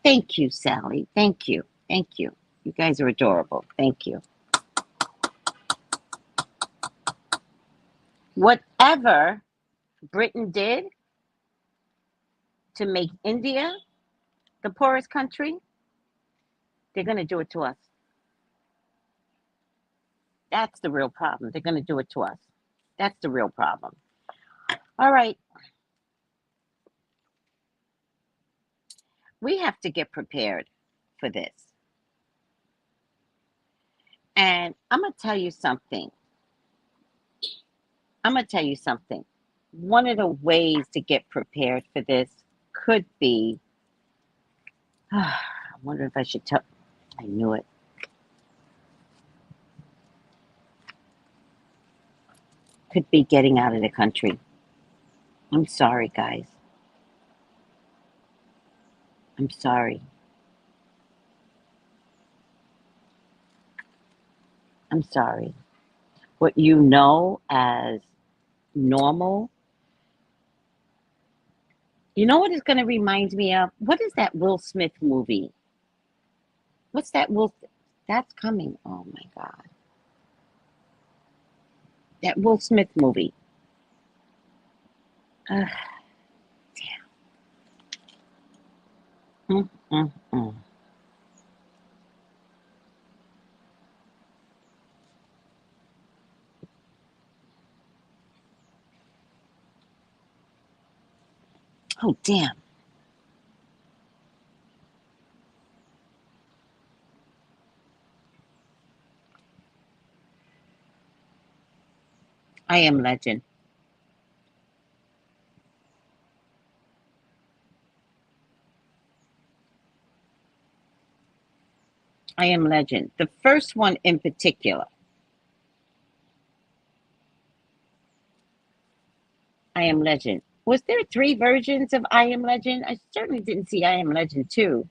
B: Thank you, Sally. Thank you. Thank you. You guys are adorable. Thank you. Whatever Britain did to make India the poorest country, they're going to do it to us. That's the real problem. They're going to do it to us. That's the real problem. All right. We have to get prepared for this. And I'm going to tell you something. One of the ways to get prepared for this could be, I wonder if I should tell, I knew it. Could be getting out of the country. I'm sorry, guys. I'm sorry. I'm sorry. What you know as normal, you know what it's going to remind me of? What is that Will Smith movie? What's that that's coming. Oh my God. That Will Smith movie. Damn. Oh, damn. I Am Legend. I Am Legend. The first one in particular. I Am Legend. Was there 3 versions of I Am Legend? I certainly didn't see I Am Legend 2.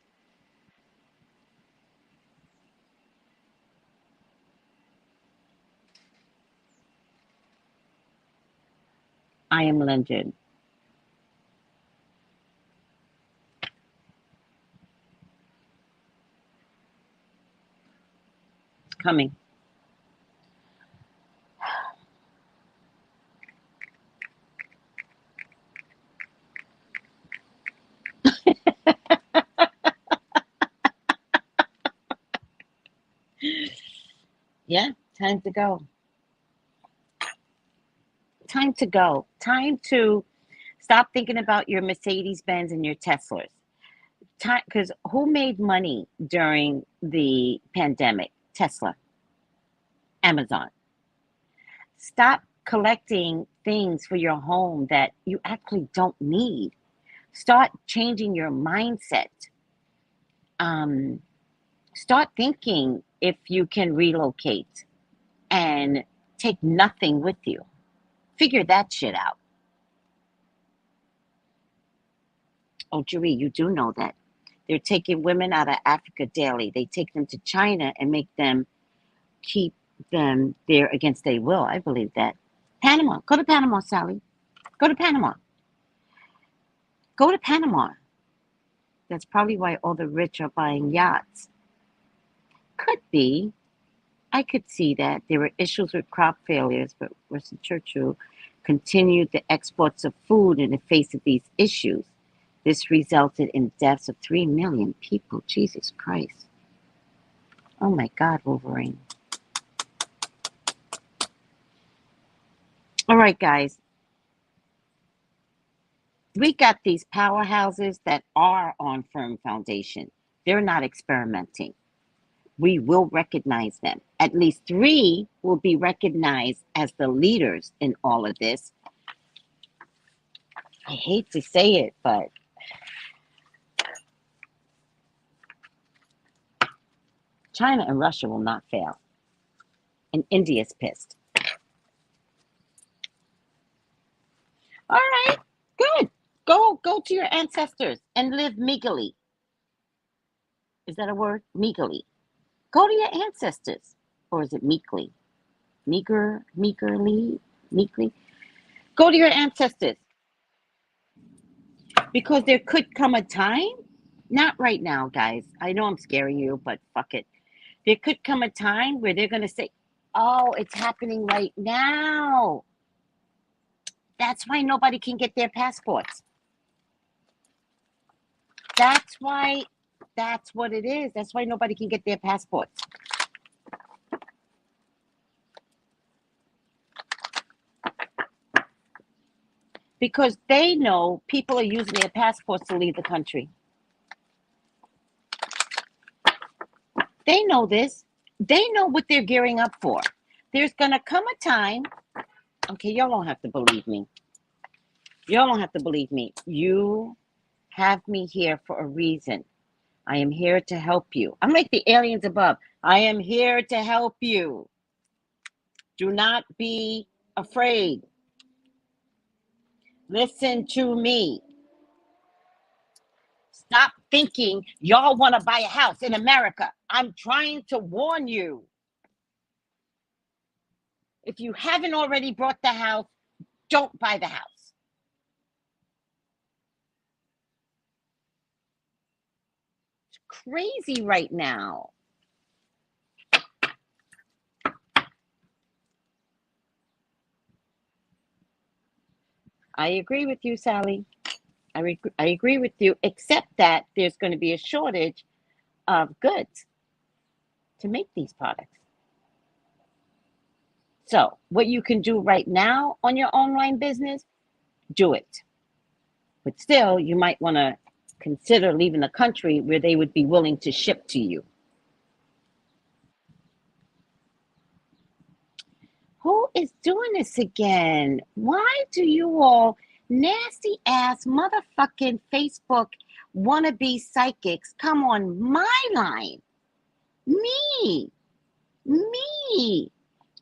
B: I Am Legend. It's coming. Yeah, time to go. Time to go. Time to stop thinking about your Mercedes-Benz and your Teslas. Because who made money during the pandemic? Tesla, Amazon. Stop collecting things for your home that you actually don't need. Start changing your mindset. Start thinking if you can relocate and take nothing with you. Figure that shit out. Oh, Jerry, you do know that. They're taking women out of Africa daily. They take them to China and make them keep them there against their will. I believe that. Panama. Go to Panama, Sally. Go to Panama. Go to Panama. That's probably why all the rich are buying yachts. Could be. I could see that. There were issues with crop failures, but Winston Churchill continued the exports of food in the face of these issues. This resulted in deaths of 3 million people. Jesus Christ. Oh my God, Wolverine. All right, guys. We got these powerhouses that are on firm foundation. They're not experimenting. We will recognize them. At least 3 will be recognized as the leaders in all of this. I hate to say it, but China and Russia will not fail. And India's pissed. All right, good. Go to your ancestors and live meagerly. Is that a word? Meagerly. Go to your ancestors. Or is it meekly? Meekly? Go to your ancestors. Because there could come a time, not right now, guys. I know I'm scaring you, but fuck it. There could come a time where they're going to say, oh, it's happening right now. That's why nobody can get their passports. That's what it is. That's why nobody can get their passports. Because they know people are using their passports to leave the country. They know this. They know what they're gearing up for. There's going to come a time. Okay, y'all don't have to believe me. Y'all don't have to believe me. You have me here for a reason. I am here to help you. I'm like the aliens above. I am here to help you. Do not be afraid. Listen to me. Stop thinking y'all want to buy a house in America. I'm trying to warn you. If you haven't already bought the house, don't buy the house. It's crazy right now. I agree with you, Sally. I agree with you, except that there's going to be a shortage of goods to make these products. So what you can do right now on your online business, do it. But still, you might want to consider leaving the country where they would be willing to ship to you. Who is doing this again? Why do you all nasty ass motherfucking Facebook wannabe psychics come on my line? Me,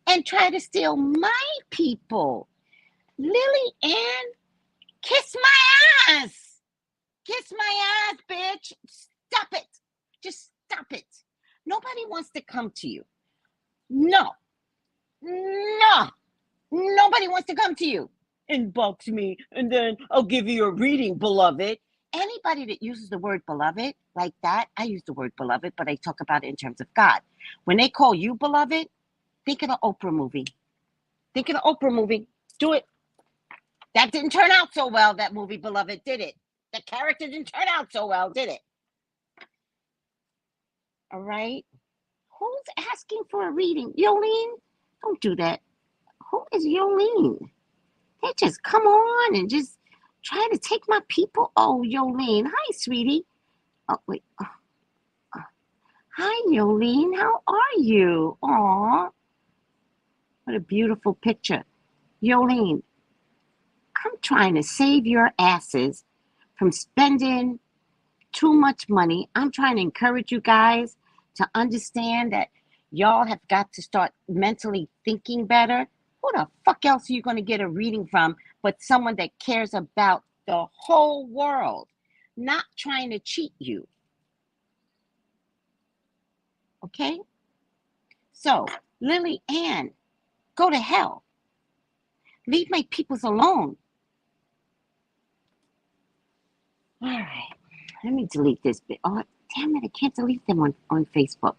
B: and try to steal my people. Lily Ann, kiss my ass. Kiss my ass, bitch. Stop it. Just stop it. Nobody wants to come to you. No. Nobody wants to come to you. Inbox me, and then I'll give you a reading, beloved. Anybody that uses the word beloved like that, I use the word beloved, but I talk about it in terms of God. When they call you beloved, think of the Oprah movie. Think of the Oprah movie. Do it. That didn't turn out so well, that movie, Beloved, did it? The character didn't turn out so well, did it? All right. Who's asking for a reading? Yolene? Don't do that. Who is Yolene? They just come on and just try to take my people. Oh, Yolene. Hi, sweetie. Oh, wait. Hi, Yolene. How are you? Aw. What a beautiful picture. Yolene, I'm trying to save your asses from spending too much money. I'm trying to encourage you guys to understand that y'all have got to start mentally thinking better. Who the fuck else are you going to get a reading from but someone that cares about the whole world, not trying to cheat you? Okay? So, Lily Ann, go to hell. Leave my peoples alone. All right. Let me delete this bit. Oh, damn it. I can't delete them on Facebook.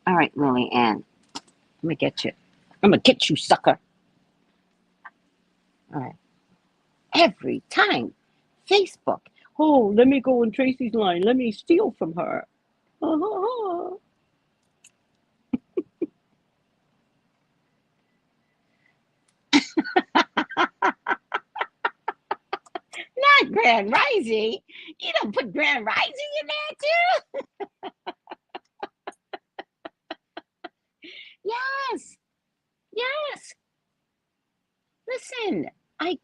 B: All right, Lily Ann. I'm going to get you. I'm going to get you, sucker. All right. Every time. Facebook. Oh, let me go on Tracy's line. Let me steal from her. Not Grand Rising. You don't put Grand Rising in there, too? Yes. Yes. Listen, I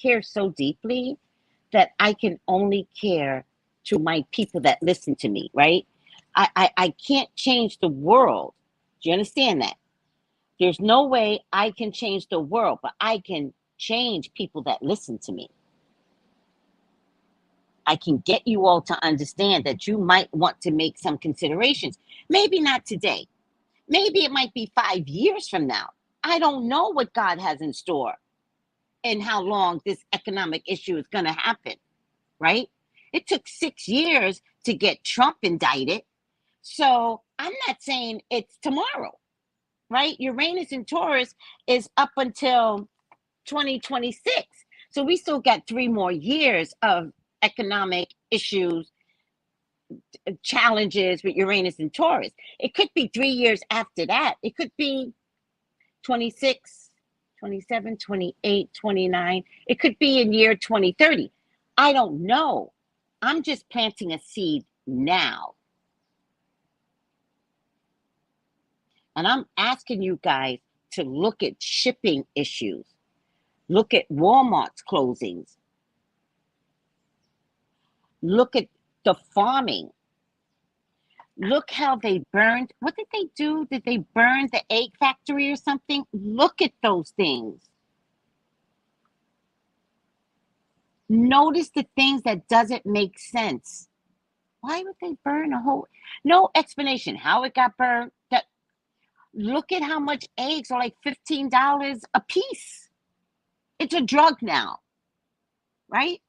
B: care so deeply that I can only care to my people that listen to me, right? I can't change the world. Do you understand that? There's no way I can change the world, but I can change people that listen to me. I can get you all to understand that you might want to make some considerations. Maybe not today. Maybe it might be 5 years from now. I don't know what God has in store and how long this economic issue is going to happen, right? It took 6 years to get Trump indicted. So I'm not saying it's tomorrow, right? Uranus in Taurus is up until 2026. So we still got 3 more years of economic issues, challenges with Uranus and Taurus. It could be 3 years after that. It could be 26, 27, 28, 29. It could be in year 2030. I don't know. I'm just planting a seed now. And I'm asking you guys to look at shipping issues. Look at Walmart's closings. Look at the farming. Look how they burned. What did they do? Did they burn the egg factory or something? Look at those things. Notice the things that doesn't make sense. Why would they burn a whole? No explanation how it got burned. Look at how much eggs are, like $15 a piece. It's a drug now, right?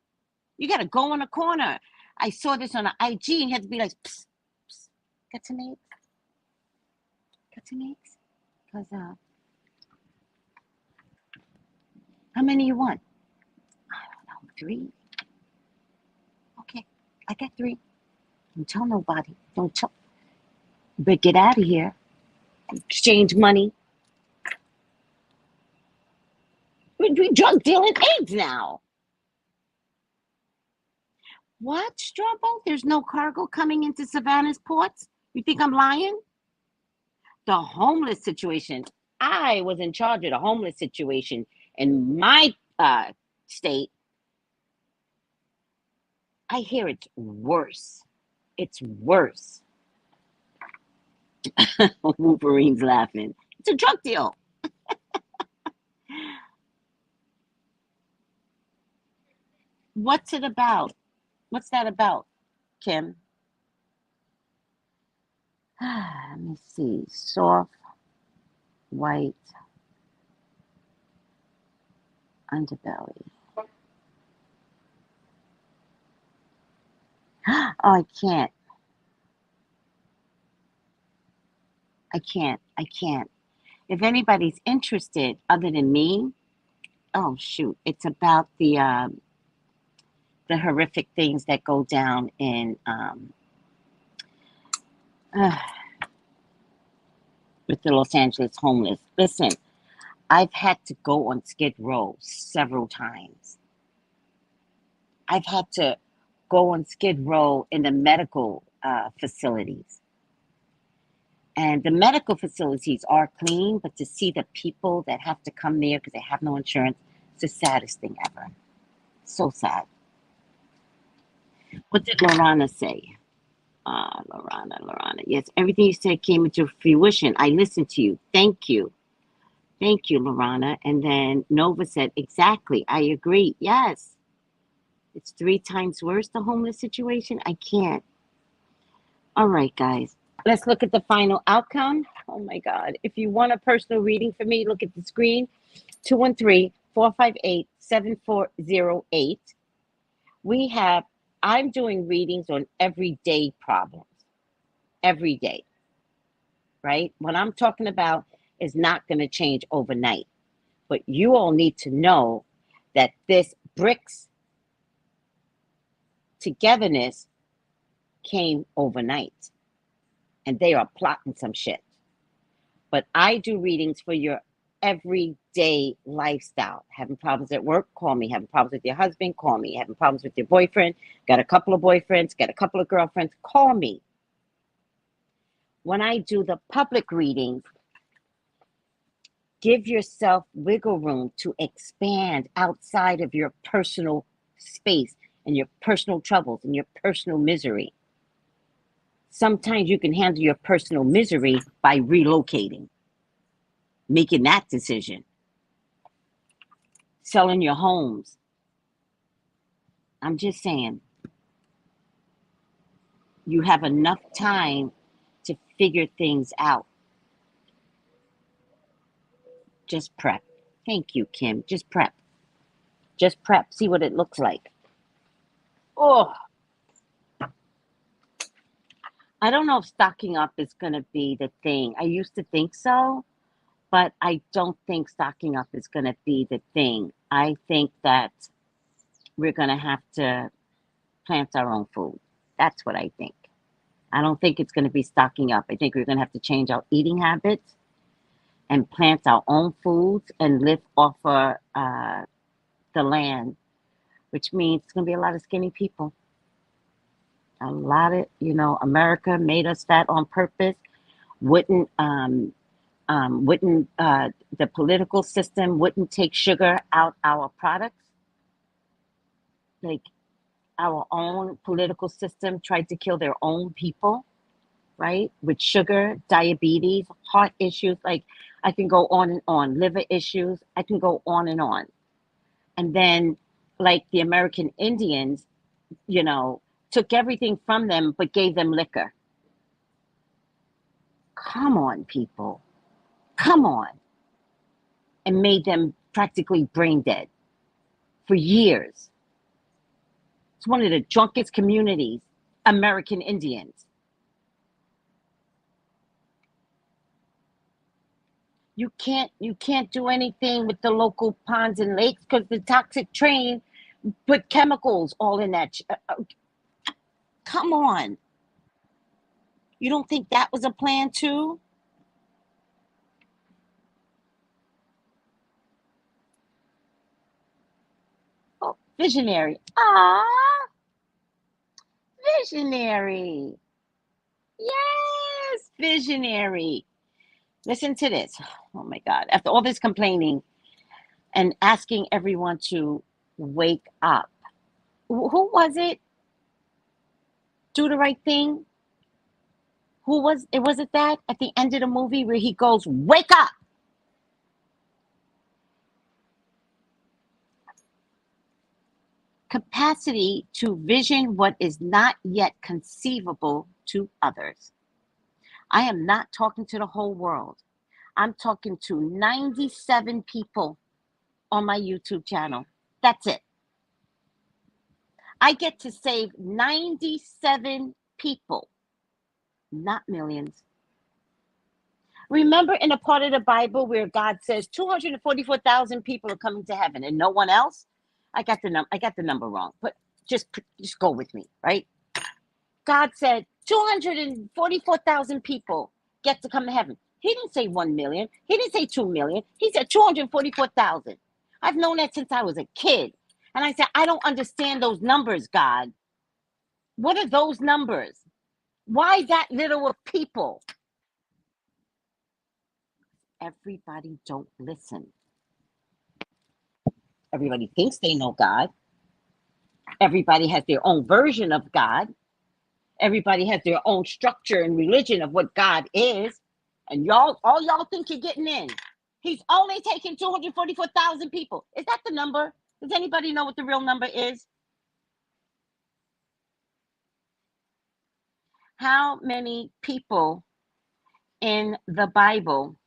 B: You got to go in a corner. I saw this on an IG and you had to be like, psst, psst, got some eggs? Got some eggs? Because, how many you want? I don't know, 3. Okay, I got 3. Don't tell nobody. Don't tell. But get out of here. Exchange money. We drug dealing eggs now. What, Strabo? There's no cargo coming into Savannah's ports? You think I'm lying? The homeless situation. I was in charge of the homeless situation in my state. I hear it's worse. It's worse. Wolverine's laughing. It's a drug deal. What's it about? What's that about, Kim? Let me see. Soft, white underbelly. Oh, I can't. I can't. If anybody's interested other than me, oh shoot, it's about the horrific things that go down in with the Los Angeles homeless. Listen, I've had to go on Skid Row several times. I've had to go on Skid Row in the medical facilities. And the medical facilities are clean, but to see the people that have to come there because they have no insurance, it's the saddest thing ever. So sad. What did Lorana say? Lorana. Yes, everything you said came into fruition. I listened to you. Thank you. Thank you, Lorana. And then Nova said, exactly. I agree. Yes. It's 3 times worse, the homeless situation. I can't. All right, guys. Let's look at the final outcome. Oh, my God. If you want a personal reading for me, look at the screen. 213-458-7408. I'm doing readings on everyday problems, every day, right? What I'm talking about is not going to change overnight. But you all need to know that this BRICS togetherness came overnight. And they are plotting some shit. But I do readings for your everyday lifestyle. Having problems at work, call me. Having problems with your husband, call me. Having problems with your boyfriend, got a couple of boyfriends, got a couple of girlfriends, call me. When I do the public readings, give yourself wiggle room to expand outside of your personal space and your personal troubles and your personal misery. Sometimes you can handle your personal misery by relocating, making that decision, selling your homes. I'm just saying, you have enough time to figure things out. Just prep. Thank you, Kim. Just prep. Just prep. See what it looks like. Oh, I don't know if stocking up is going to be the thing. I used to think so, but I don't think stocking up is going to be the thing. I think that we're going to have to plant our own food. That's what I think. I don't think it's going to be stocking up. I think we're going to have to change our eating habits and plant our own foods and live off of the land, which means it's going to be a lot of skinny people. A lot of, America made us fat on purpose. Wouldn't the political system wouldn't take sugar out our products? Like our own political system tried to kill their own people, right? With sugar, diabetes, heart issues. Like I can go on and on. Liver issues. I can go on and on. And then, like the American Indians, took everything from them but gave them liquor. Come on, people. Come on. And made them practically brain dead for years. It's one of the drunkest communities, American Indians. You can't do anything with the local ponds and lakes because the toxic train put chemicals all in that. Come on. You don't think that was a plan too? Oh, visionary. Ah, visionary. Yes, visionary. Listen to this. Oh my God. After all this complaining and asking everyone to wake up. Who was it? Do the right thing? Who was it? Was it that at the end of the movie where he goes, wake up? Capacity to vision what is not yet conceivable to others. I am not talking to the whole world. I'm talking to 97 people on my YouTube channel. That's it. I get to save 97 people, not millions. Remember in a part of the Bible where God says 244,000 people are coming to heaven and no one else? I got the number wrong, but just go with me, right? God said 244,000 people get to come to heaven. He didn't say 1 million. He didn't say 2 million. He said 244,000. I've known that since I was a kid. And I said, I don't understand those numbers, God. What are those numbers? Why that little of people? Everybody don't listen. Everybody thinks they know God. Everybody has their own version of God. Everybody has their own structure and religion of what God is. And all y'all think you're getting in. He's only taking 244,000 people. Is that the number? Does anybody know what the real number is? How many people in the Bible?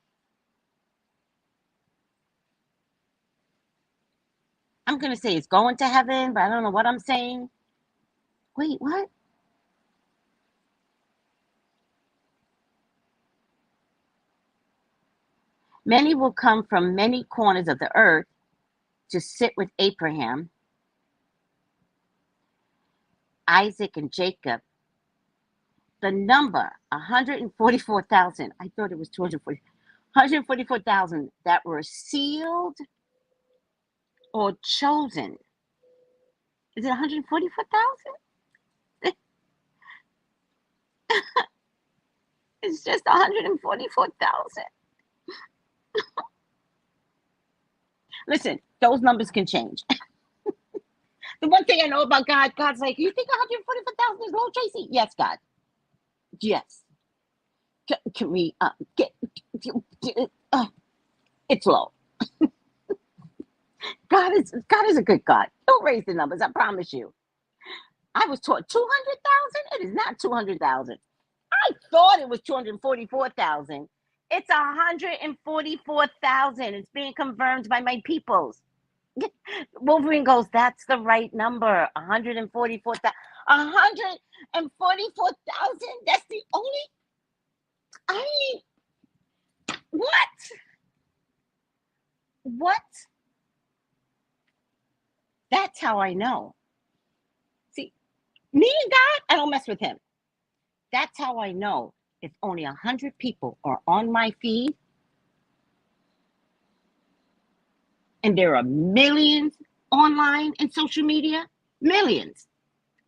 B: I'm going to say it's going to heaven, but I don't know what I'm saying. Wait, what? Many will come from many corners of the earth to sit with Abraham, Isaac, and Jacob. The number 144,000, I thought it was 240, 144,000 that were sealed or chosen. Is it 144,000? It's just 144,000. Listen, those numbers can change. The one thing I know about God, God's like, you think 144,000 is low, Tracy? Yes, God. Yes. Can we get? It's low. God is a good God. Don't raise the numbers. I promise you. I was taught 200,000. It is not 200,000. I thought it was 244,000. It's 144,000. It's being confirmed by my peoples. Wolverine goes, that's the right number. 144,000. 144,000. That's the only. I mean, what? What? That's how I know. See, me and God, I don't mess with him. That's how I know if only 100 people are on my feed and there are millions online and social media, millions.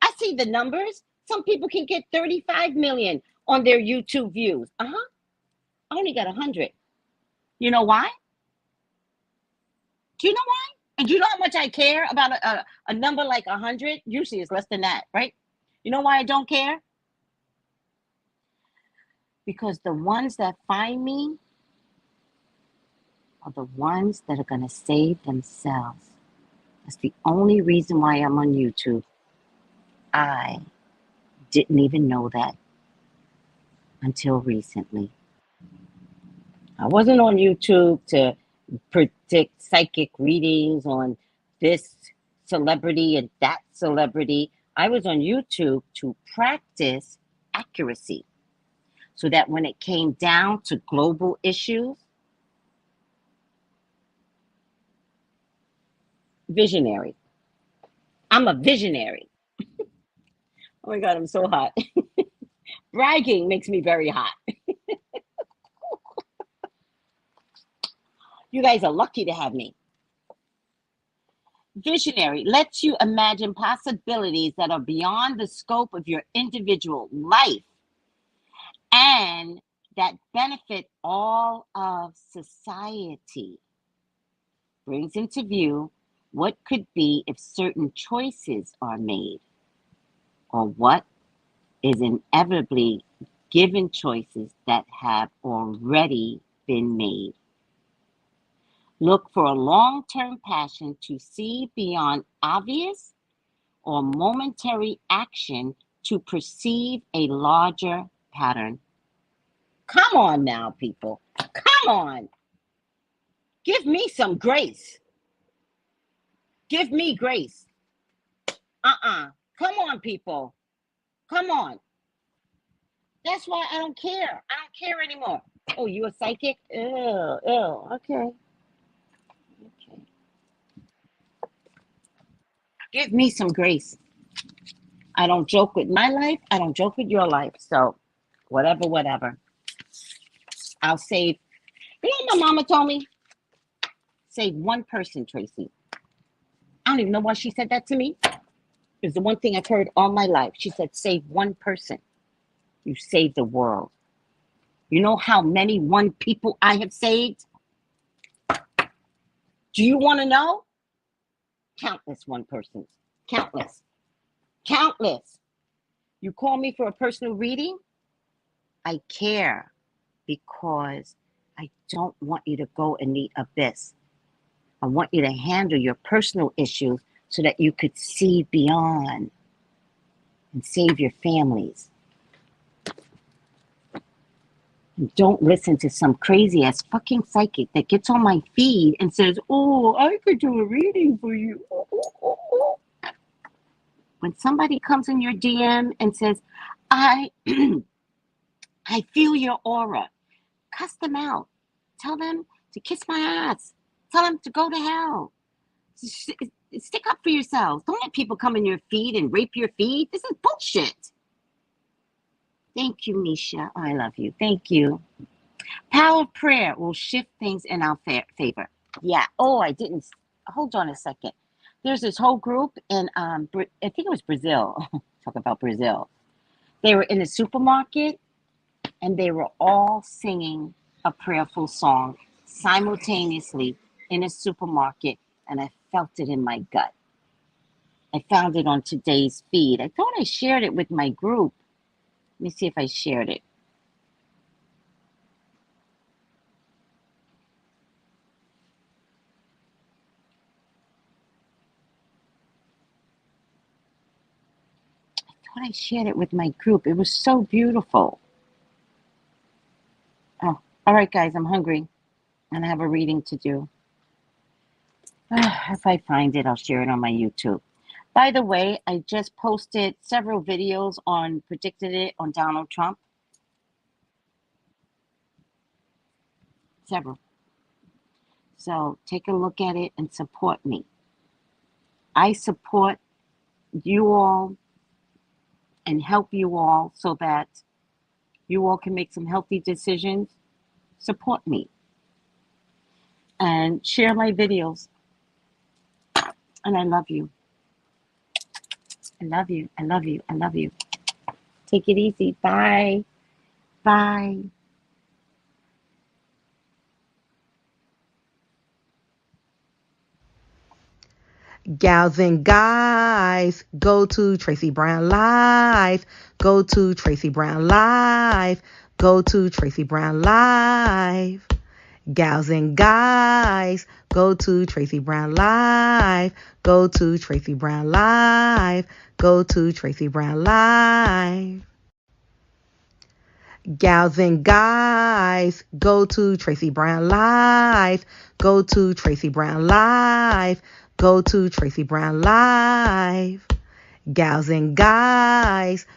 B: I see the numbers. Some people can get 35 million on their YouTube views. I only got 100. You know why? Do you know why? And do you know how much I care about a number like 100? Usually it's less than that, right? You know why I don't care? Because the ones that find me are the ones that are going to save themselves. That's the only reason why I'm on YouTube. I didn't even know that until recently. I wasn't on YouTube to predict psychic readings on this celebrity and that celebrity. I was on YouTube to practice accuracy so that when it came down to global issues, visionary. I'm a visionary. Oh my God, I'm so hot. Bragging makes me very hot. You guys are lucky to have me. Visionary lets you imagine possibilities that are beyond the scope of your individual life and that benefit all of society. Brings into view what could be if certain choices are made, or what is inevitably given choices that have already been made. Look for a long-term passion to see beyond obvious or momentary action to perceive a larger pattern. Come on now, people. Come on. Give me some grace. Give me grace. Come on, people. Come on. That's why I don't care. I don't care anymore. Oh, you a psychic? Ew, okay. Give me some grace. I don't joke with my life. I don't joke with your life. So whatever. I'll save. You know what my mama told me? Save one person, Tracy. I don't even know why she said that to me. It's the one thing I've heard all my life. She said, save one person. You save the world. You know how many one people I have saved? Do you want to know? Countless one persons. Countless. You call me for a personal reading? I care because I don't want you to go in the abyss. I want you to handle your personal issues so that you could see beyond and save your families. Don't listen to some crazy ass fucking psychic that gets on my feed and says, "Oh, I could do a reading for you." When somebody comes in your DM and says, I I feel your aura, cuss them out. Tell them to kiss my ass. Tell them to go to hell. Stick up for yourselves. Don't let people come in your feed and rape your feed. This is bullshit. Thank you, Misha. I love you. Thank you. Power of prayer will shift things in our favor. Yeah. Oh, I didn't. Hold on a second. There's this whole group in, I think it was Brazil. Talk about Brazil. They were in the supermarket and they were all singing a prayerful song simultaneously in a supermarket, and I felt it in my gut. I found it on today's feed. I thought I shared it with my group. Let me see if I shared it. I shared it with my group. It was so beautiful. Oh, all right, guys, I'm hungry and I have a reading to do. If I find it, I'll share it on my YouTube. By the way, I just posted several videos on Predicted It on Donald Trump. Several. So take a look at it and support me. I support you all and help you all so that you all can make some healthy decisions. Support me and share my videos. And I love you. I love you. I love you. I love you. Take it easy. Bye. Bye.
A: Gals and guys, go to Tracey Brown Live. Go to Tracey Brown Live. Go to Tracey Brown Live. Gals and guys, go to Tracey Brown Live. Go to Tracey Brown Live. Go to Tracey Brown Live. Gals and guys, go to Tracey Brown Live. Go to Tracey Brown Live. Go to Tracey Brown Live. Gals and guys,